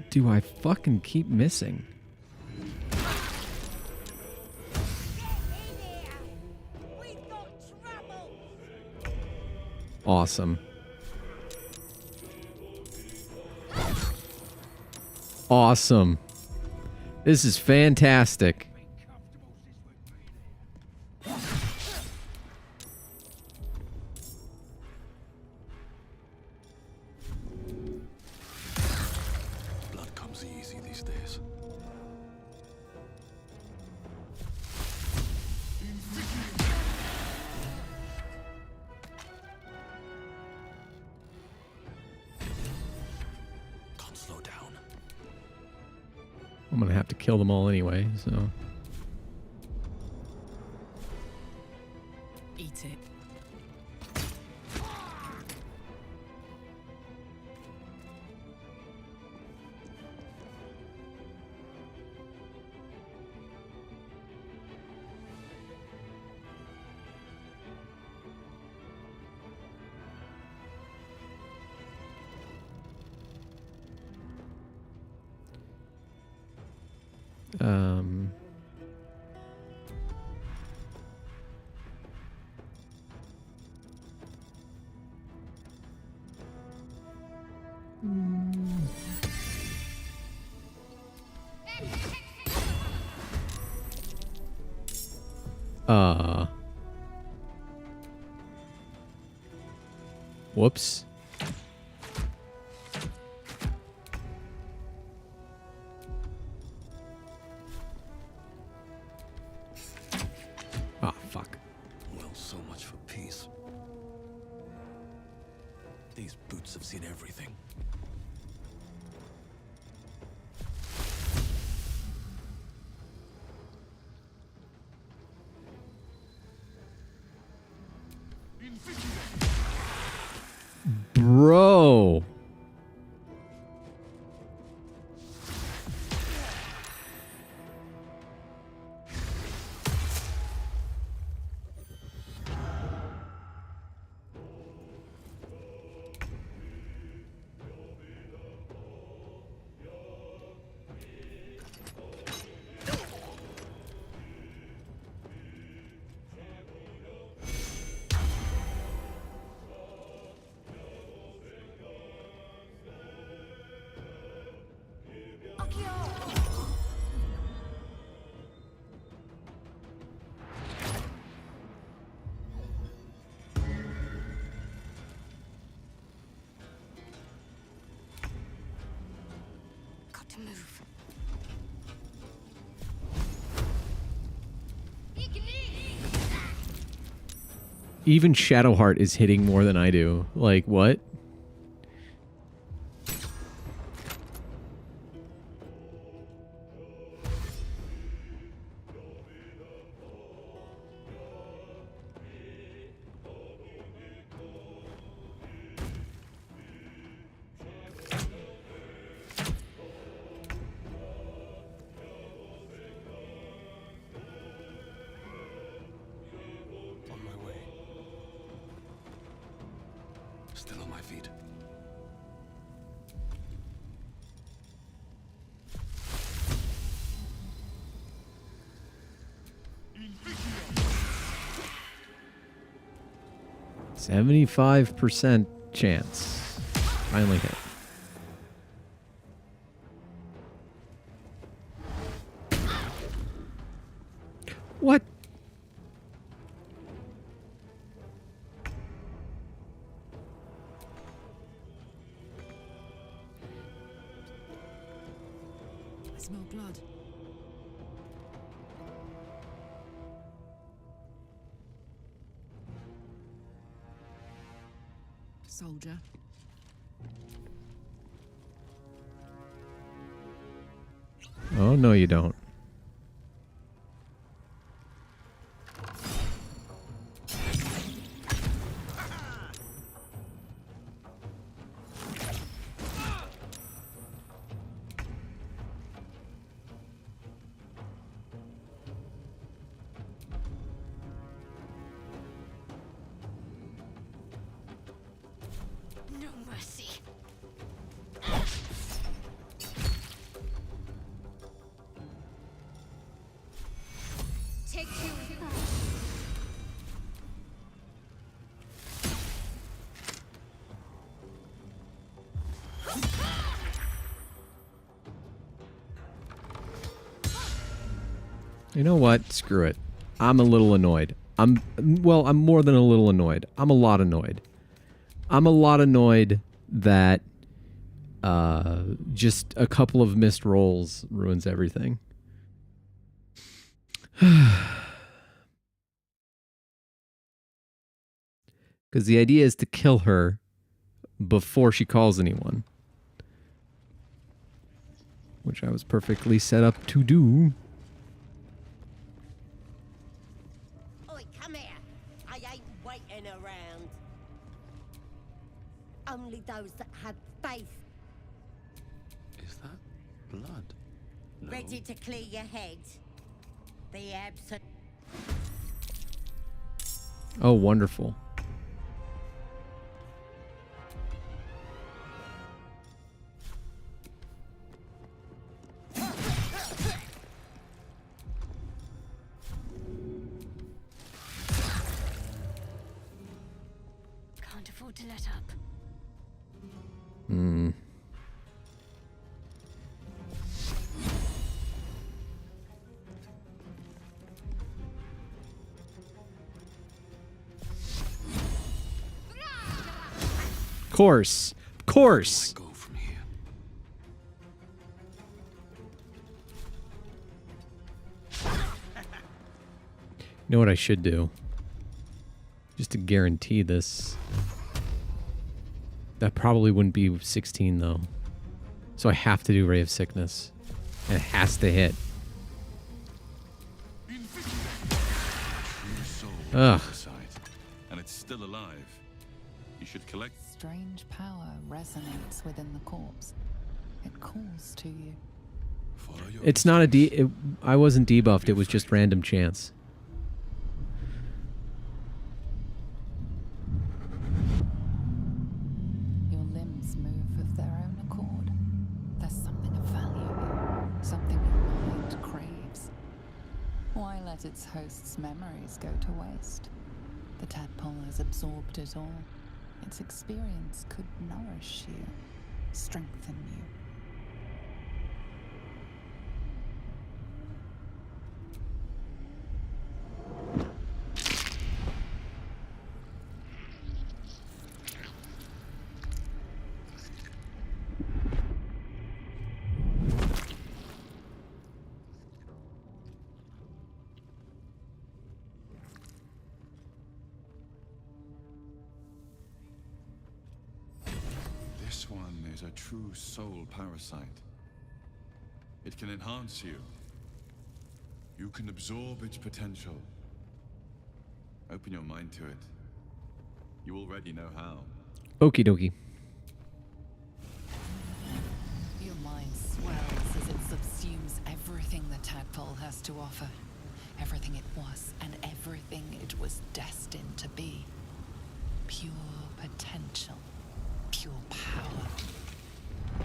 do I fucking keep missing? Awesome. Awesome. This is fantastic. Blood comes easy these days. Can't slow down. I'm gonna have to kill them all anyway, so. Eat it. Um. Whoops. Ah, fuck. Well, so much for peace. These boots have seen everything. Bro. Got to move. Even Shadowheart is hitting more than I do. Like, what? On my way. Still on my feet. – 75% chance. Finally hit. What? I smell blood. Soldier. Oh, no, you don't. No mercy. Take you. You know what? Screw it. I'm a little annoyed. I'm more than a little annoyed. I'm a lot annoyed. I'm a lot annoyed that just a couple of missed rolls ruins everything. Because the idea is to kill her before she calls anyone. Which I was perfectly set up to do. Oi, come here. I ain't waiting around. Only those that have faith. Is that blood? No. Ready to clear your head. The absolute. Oh, wonderful. Can't afford to let up. Hmm. Course. Course. Go from here. You know what I should do? Just to guarantee this. That probably wouldn't be 16 though. So I have to do Ray of Sickness. And it has to hit. Ugh. And it's still alive. You should collect. Strange power resonates within the corpse. It calls to you. It's not a I wasn't debuffed, it was just random chance. Your limbs move of their own accord. There's something of value here, something your mind craves. Why let its host's memories go to waste? The tadpole has absorbed it all. Its experience could nourish you, strengthen you. This one is a true soul parasite. It can enhance you. You can absorb its potential. Open your mind to it. You already know how. Okie dokie. Your mind swells as it subsumes everything the tadpole has to offer. Everything it was and everything it was destined to be. Pure potential. Pure power.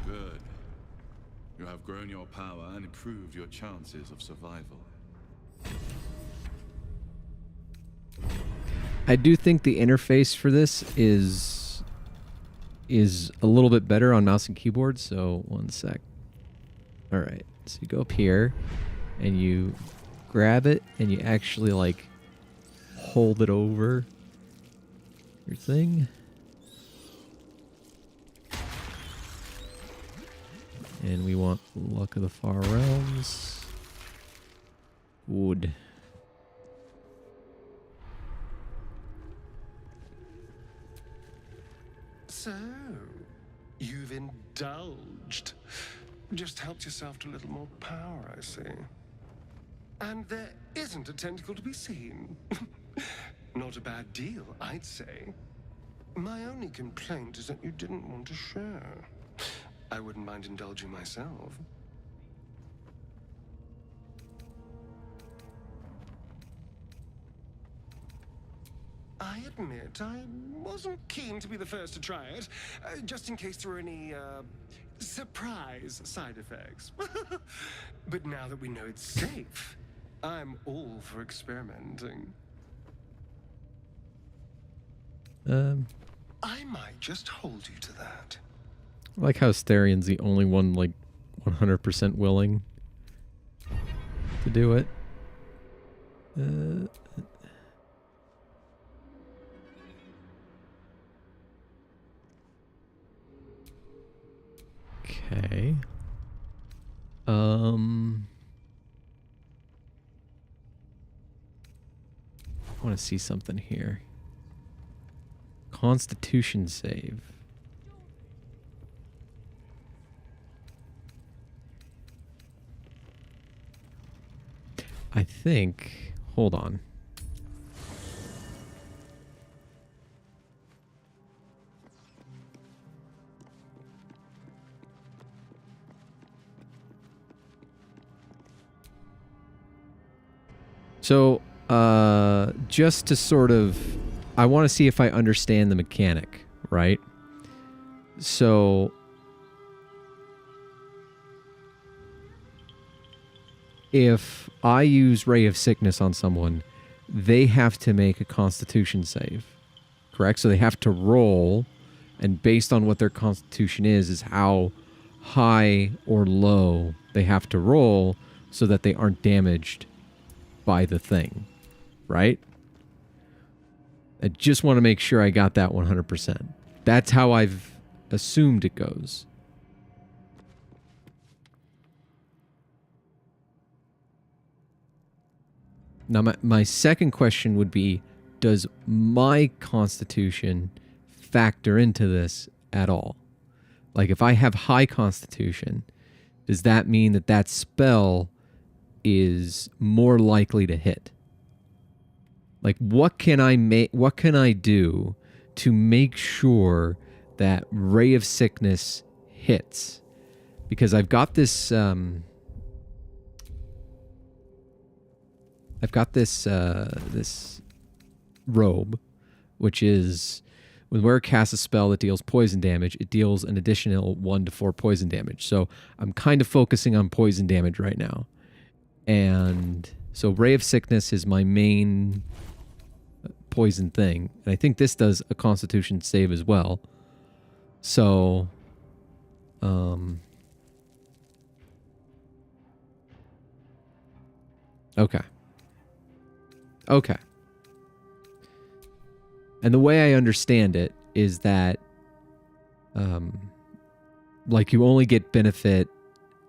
Good. You have grown your power and improved your chances of survival. I do think the interface for this is a little bit better on mouse and keyboard, so one sec. Alright, so you go up here and you grab it and you actually like hold it over your thing. And we want Luck of the Far Realms. Wood. So, you've indulged. Just helped yourself to a little more power, I see. And there isn't a tentacle to be seen. Not a bad deal, I'd say. My only complaint is that you didn't want to share. I wouldn't mind indulging myself. I admit, I wasn't keen to be the first to try it, just in case there were any, surprise side effects. But now that we know it's safe, I'm all for experimenting. I might just hold you to that. I like how Astarion's the only one, like, 100% willing to do it. Okay. I want to see something here. Constitution save. I think... Hold on. So, just to sort of... I want to see if I understand the mechanic, right? So... if I use Ray of Sickness on someone, they have to make a Constitution save, correct? So they have to roll, and based on what their Constitution is how high or low they have to roll so that they aren't damaged by the thing, right? I just want to make sure I got that 100%. That's how I've assumed it goes. Now, my second question would be, does my constitution factor into this at all? Like, if I have high constitution, does that mean that that spell is more likely to hit? Like, what can I do to make sure that Ray of Sickness hits? Because I've got this... I've got this this robe, which is where it casts a spell that deals poison damage, it deals an additional 1 to 4 poison damage. So I'm kind of focusing on poison damage right now. And so Ray of Sickness is my main poison thing. And I think this does a Constitution save as well. So okay. Okay. And the way I understand it is that, like, you only get benefit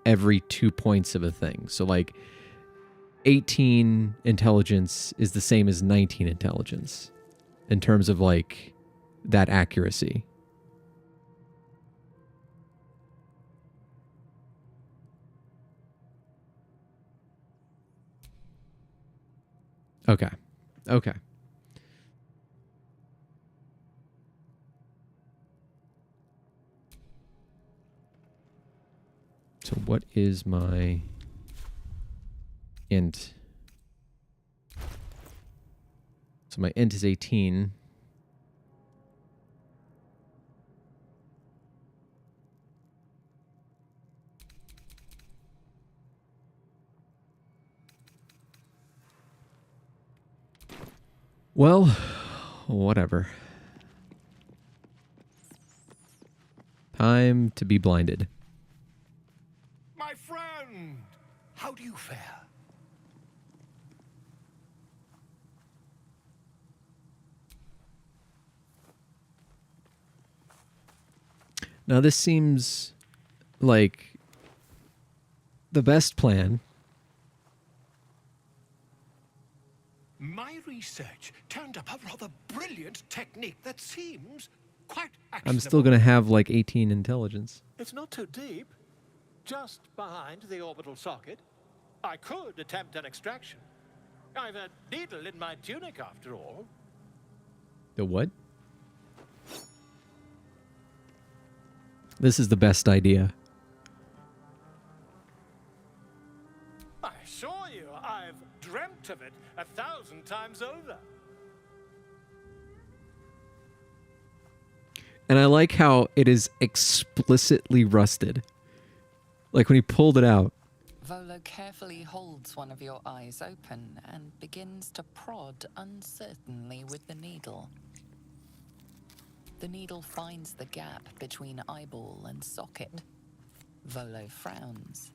every 2 points of a thing. So, like, 18 intelligence is the same as 19 intelligence in terms of, like, that accuracy. Okay. Okay. So what is my int? So my int is 18. Well, whatever. Time to be blinded. My friend! How do you fare? Now this seems like the best plan. My research turned up a rather brilliant technique that seems quite actionable. I'm still going to have like 18 intelligence. It's not too deep. Just behind the orbital socket. I could attempt an extraction. I've a needle in my tunic, after all. The what? This is the best idea. I assure you, I've dreamt of it 1,000 times over. And I like how it is explicitly rusted. Like when he pulled it out. Volo carefully holds one of your eyes open and begins to prod uncertainly with the needle. The needle finds the gap between eyeball and socket. Volo frowns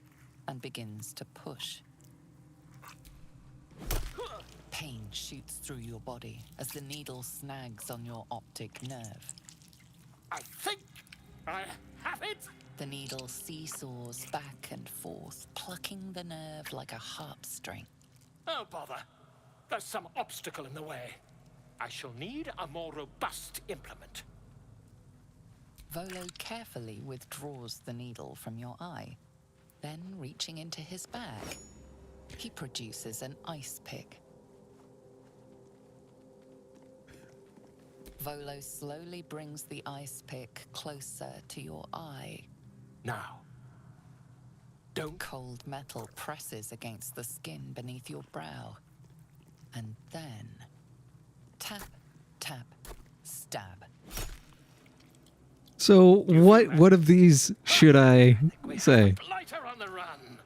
and begins to push. Pain shoots through your body as the needle snags on your optic nerve. I think I have it. The needle seesaws back and forth, plucking the nerve like a harp string. Oh, bother. There's some obstacle in the way. I shall need a more robust implement. Volo carefully withdraws the needle from your eye. Then, reaching into his bag, he produces an ice pick. Volo slowly brings the ice pick closer to your eye. Now, don't. Cold metal presses against the skin beneath your brow. And then, tap, tap, stab. So what of these should I say? Lighter on the run.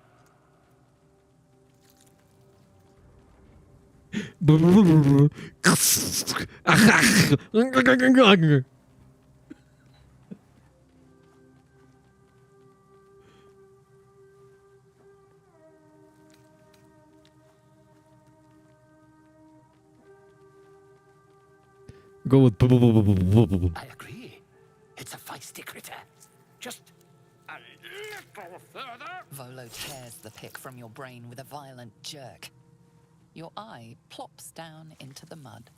Go with. I agree. It's a feisty critter. Just a little further. Volo tears the pick from your brain with a violent jerk. Your eye plops down into the mud.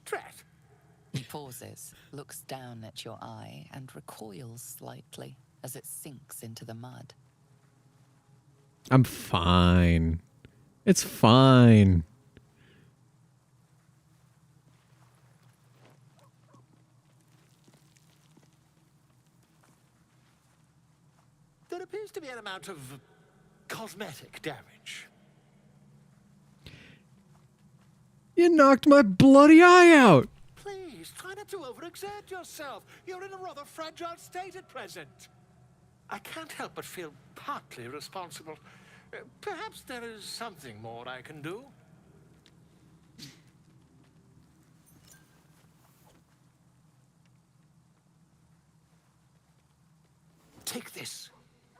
Drat. He pauses, looks down at your eye, and recoils slightly as it sinks into the mud. I'm fine. It's fine. There appears to be an amount of cosmetic damage. You knocked my bloody eye out. Please, try not to overexert yourself. You're in a rather fragile state at present. I can't help but feel partly responsible. Perhaps there is something more I can do. Take this.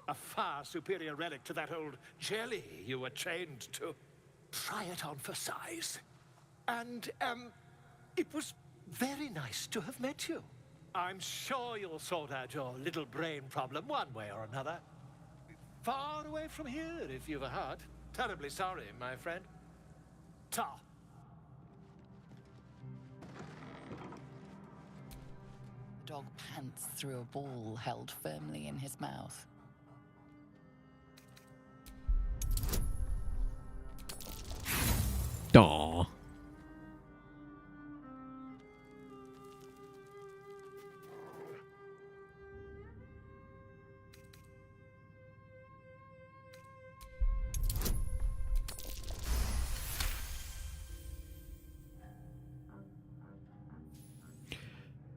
A far superior relic to that old jelly you were chained to. Try it on for size. And, it was very nice to have met you. I'm sure you'll sort out your little brain problem one way or another. Far away from here, if you've a heart. Terribly sorry, my friend. Ta. The dog pants through a ball held firmly in his mouth. Aw.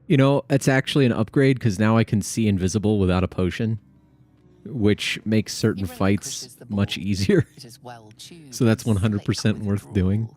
You know, it's actually an upgrade because now I can see invisible without a potion, which makes certain fights much easier. So that's 100% worth doing.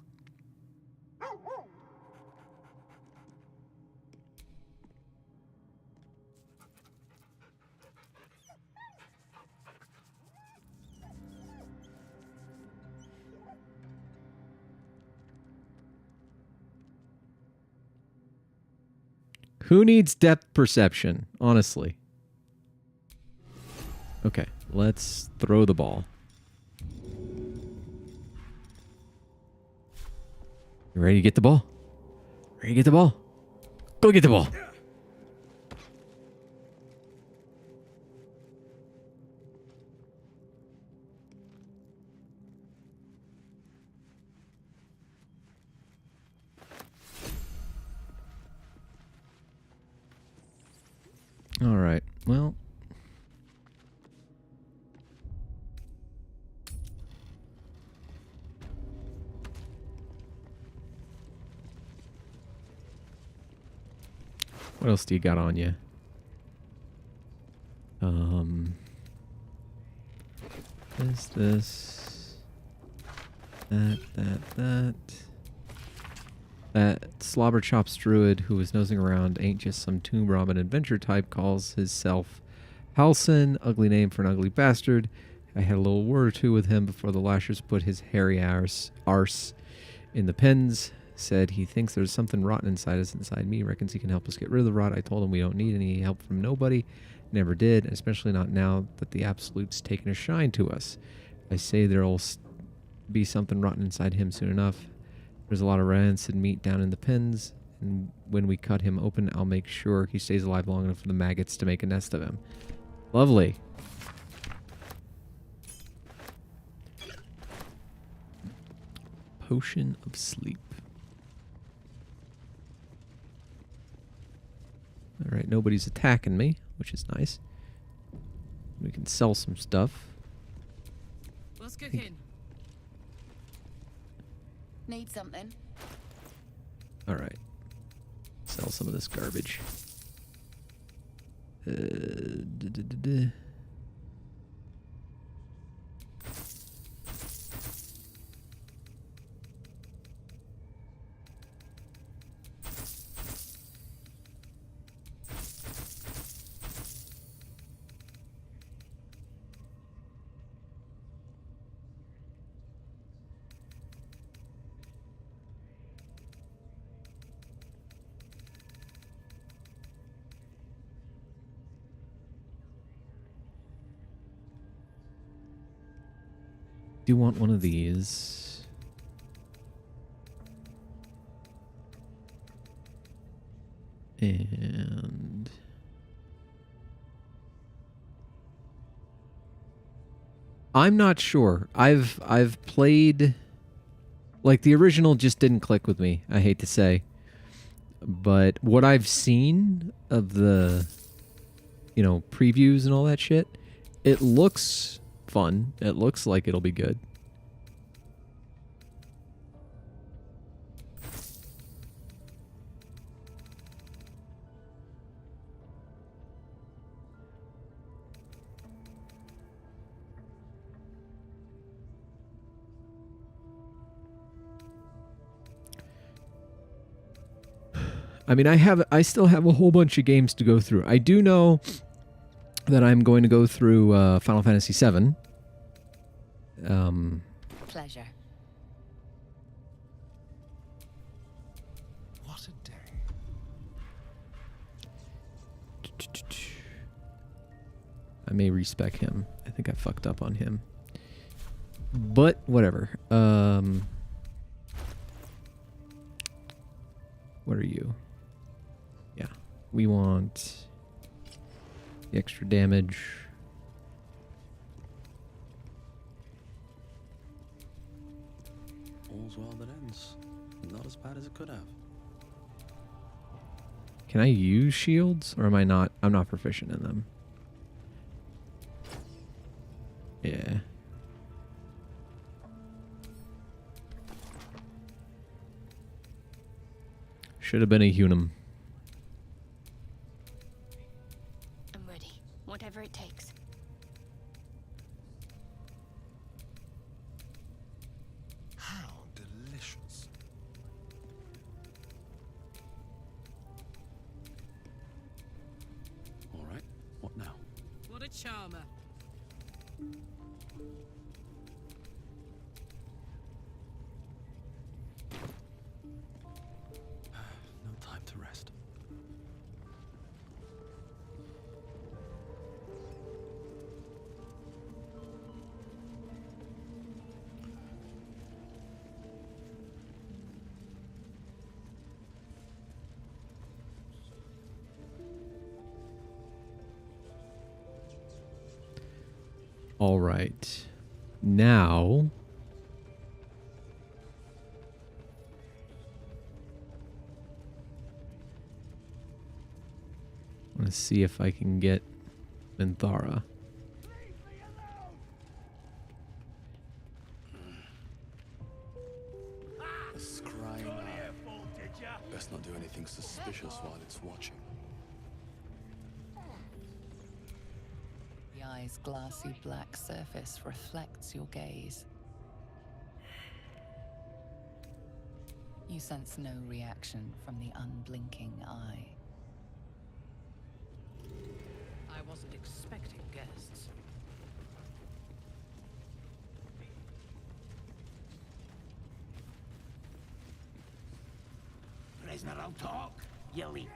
Who needs depth perception, honestly? Okay, let's throw the ball. You ready to get the ball? Ready to get the ball? Go get the ball. All right. Well, what else do you got on you? This, that. That Slobberchops druid who was nosing around ain't just some tomb robbing adventure type, calls himself Halson, ugly name for an ugly bastard. I had a little word or two with him before the lashers put his hairy arse in the pens. Said he thinks there's something rotten inside us, inside me. Reckons he can help us get rid of the rot. I told him we don't need any help from nobody. Never did, especially not now that the Absolute's taken a shine to us. I say there'll be something rotten inside him soon enough. There's a lot of rancid meat down in the pens, and when we cut him open, I'll make sure he stays alive long enough for the maggots to make a nest of him. Lovely. Potion of sleep. Alright, nobody's attacking me, which is nice. We can sell some stuff. What's cooking? Need something? Alright. Sell some of this garbage. Do want one of these. And I'm not sure. I've played, like, the original just didn't click with me, I hate to say. But what I've seen of the, you know, previews and all that shit, it looks fun. It looks like it'll be good. I mean, I still have a whole bunch of games to go through. I do know that I'm going to go through Final Fantasy VII. Pleasure. What a day. I may respec him. I think I fucked up on him. But whatever. What are you? Yeah. We want the extra damage. All's well that ends. Not as bad as it could have. Can I use shields or am I not? I'm not proficient in them. Yeah. Should have been a Hunum. I'm ready. Whatever it takes. How delicious. All right, what now? What a charmer. No time to rest. All right. Now... I want to see if I can get Minthara. A scrying eye. Best not do anything suspicious while it's watching. The eye's glassy black surface reflects your gaze. You sense no reaction from the unblinking eye. I wasn't expecting guests. Prisoner, I'll talk. You'll leave.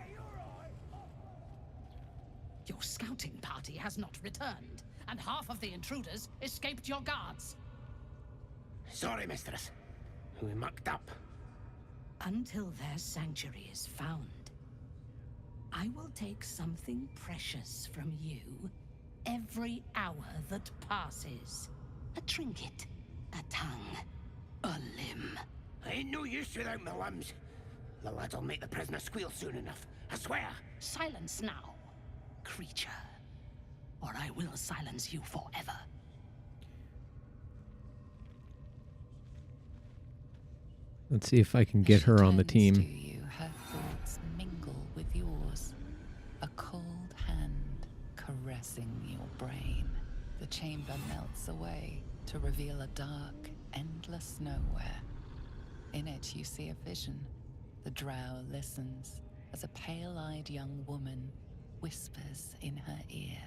Your scouting party has not returned, and half of the intruders escaped your guards. Sorry, mistress. We mucked up. Until their sanctuary is found, I will take something precious from you every hour that passes. A trinket, a tongue, a limb. I ain't no use without my limbs. The lad'll make the prisoner squeal soon enough. I swear. Silence now, creature, or I will silence you forever. Let's see if I can get her on the team. To you, her thoughts mingle with yours. A cold hand caressing your brain. The chamber melts away to reveal a dark, endless nowhere. In it you see a vision. The drow listens as a pale-eyed young woman whispers in her ear.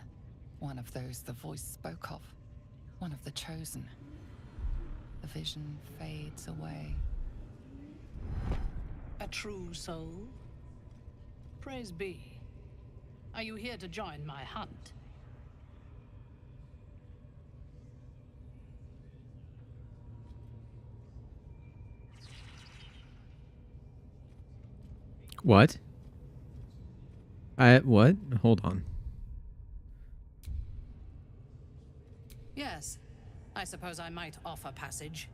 One of those the voice spoke of. One of the chosen. The vision fades away. A true soul? Praise be. Are you here to join my hunt? What? What? Hold on. Yes, I suppose I might offer passage.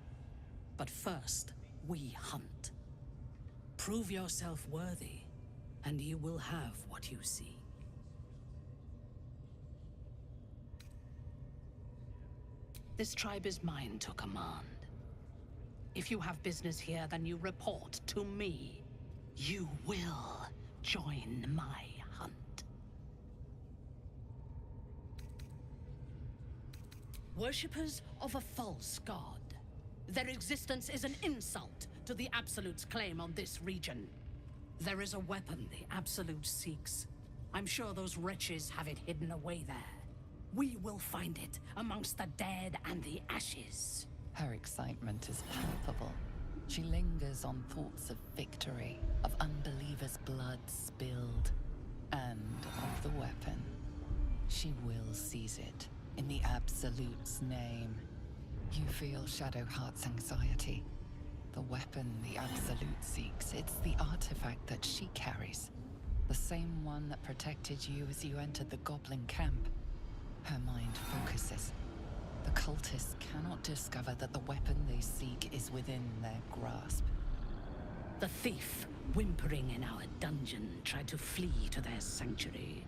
But first, we hunt. Prove yourself worthy, and you will have what you seek. This tribe is mine to command. If you have business here, then you report to me. You will join my hunt. Worshippers of a false god. Their existence is an insult to the Absolute's claim on this region. There is a weapon the Absolute seeks. I'm sure those wretches have it hidden away there. We will find it amongst the dead and the ashes. Her excitement is palpable. She lingers on thoughts of victory, of unbelievers' blood spilled, and of the weapon. She will seize it, in the Absolute's name. You feel Shadowheart's anxiety. The weapon the Absolute seeks, it's the artifact that she carries. The same one that protected you as you entered the Goblin camp. Her mind focuses. The cultists cannot discover that the weapon they seek is within their grasp. The thief, whimpering in our dungeon, tried to flee to their sanctuary.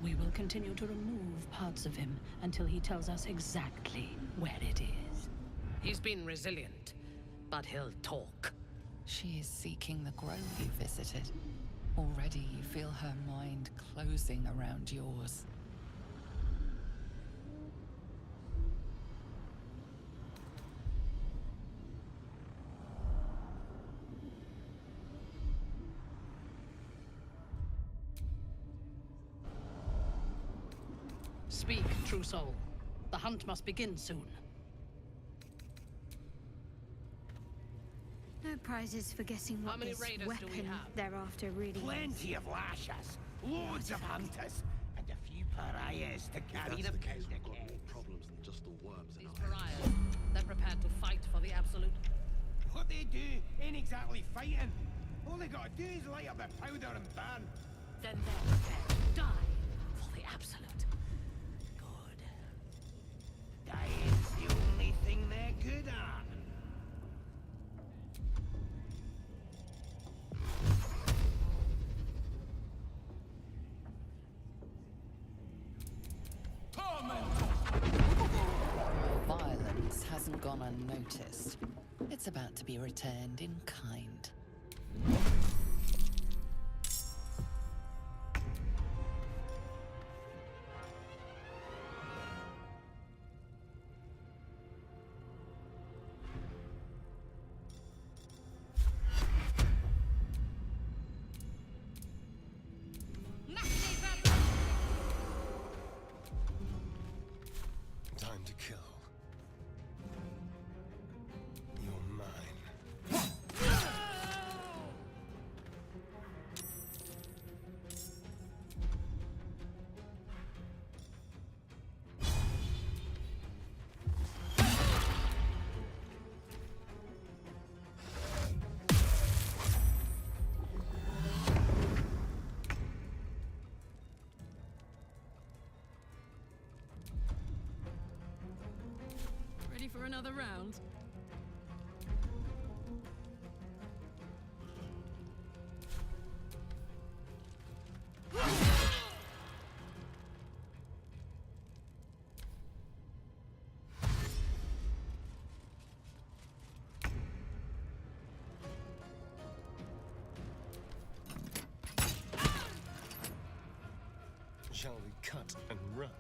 We will continue to remove parts of him until he tells us exactly where it is. He's been resilient, but he'll talk. She is seeking the grove you visited. Already you feel her mind closing around yours. Speak, true soul. The hunt must begin soon. No prizes for guessing what this weapon they're after really is. Plenty of lashes, loads of hunters, and a few pariahs to carry them out again. Problems than just the worms in These pariahs, they're prepared to fight for the Absolute. What they do ain't exactly fighting. All they gotta do is light up their powder and burn. Then they're prepared to die for the Absolute. Good. once hasn't gone unnoticed. It's about to be returned in kind. Time to kill. You're mine. Ready for another round? Shall we cut and run?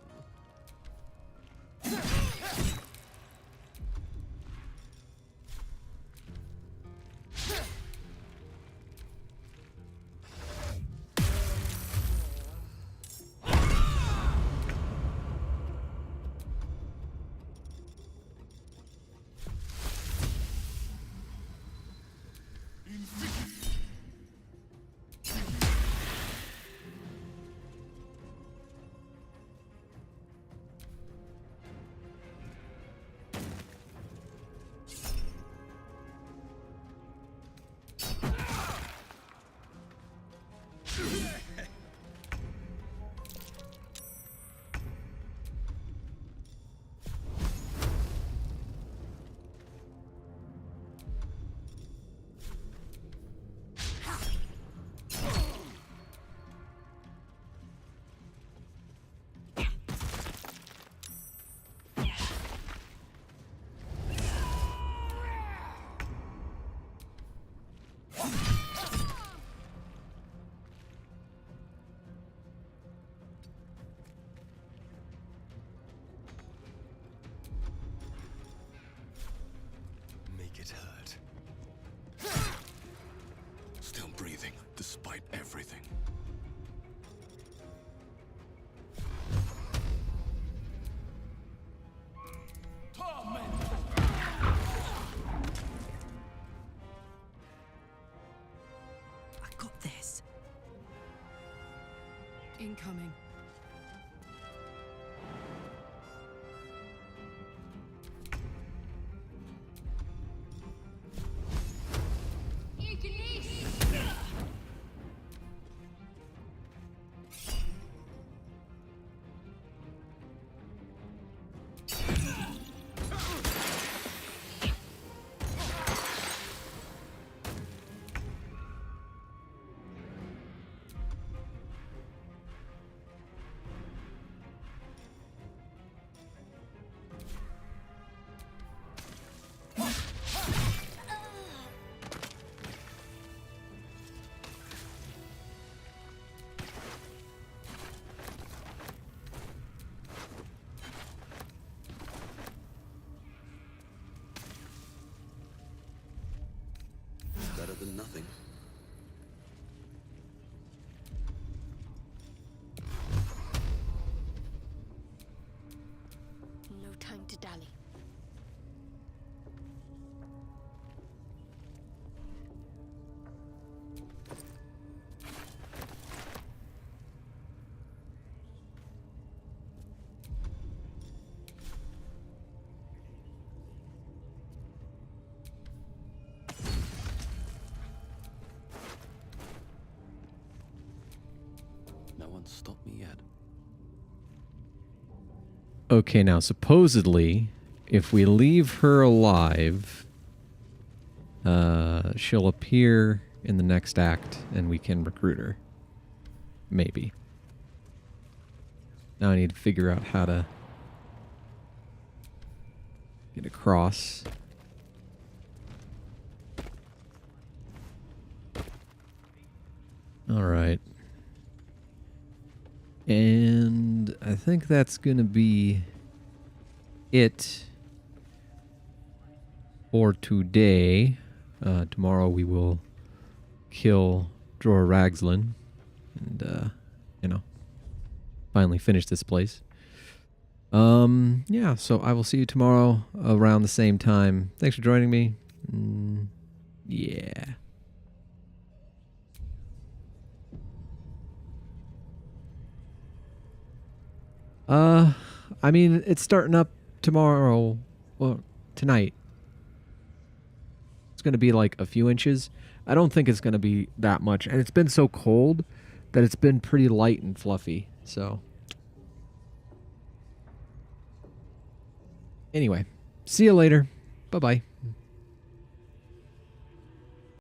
Make it hurt. Still breathing, despite everything. I got this. Incoming. Better than nothing. No time to dally. No one's stopped me yet. Okay, now supposedly, if we leave her alive, she'll appear in the next act and we can recruit her. Maybe. Now I need to figure out how to Get across. All right. And I think that's going to be it for today. Tomorrow we will kill Dror Ragzlin and, you know, finally finish this place. Yeah, so I will see you tomorrow around the same time. Thanks for joining me. Yeah. I mean, it's starting up tomorrow, well, tonight. It's going to be like a few inches. I don't think it's going to be that much. And it's been so cold that it's been pretty light and fluffy. So, anyway, see you later. Bye-bye.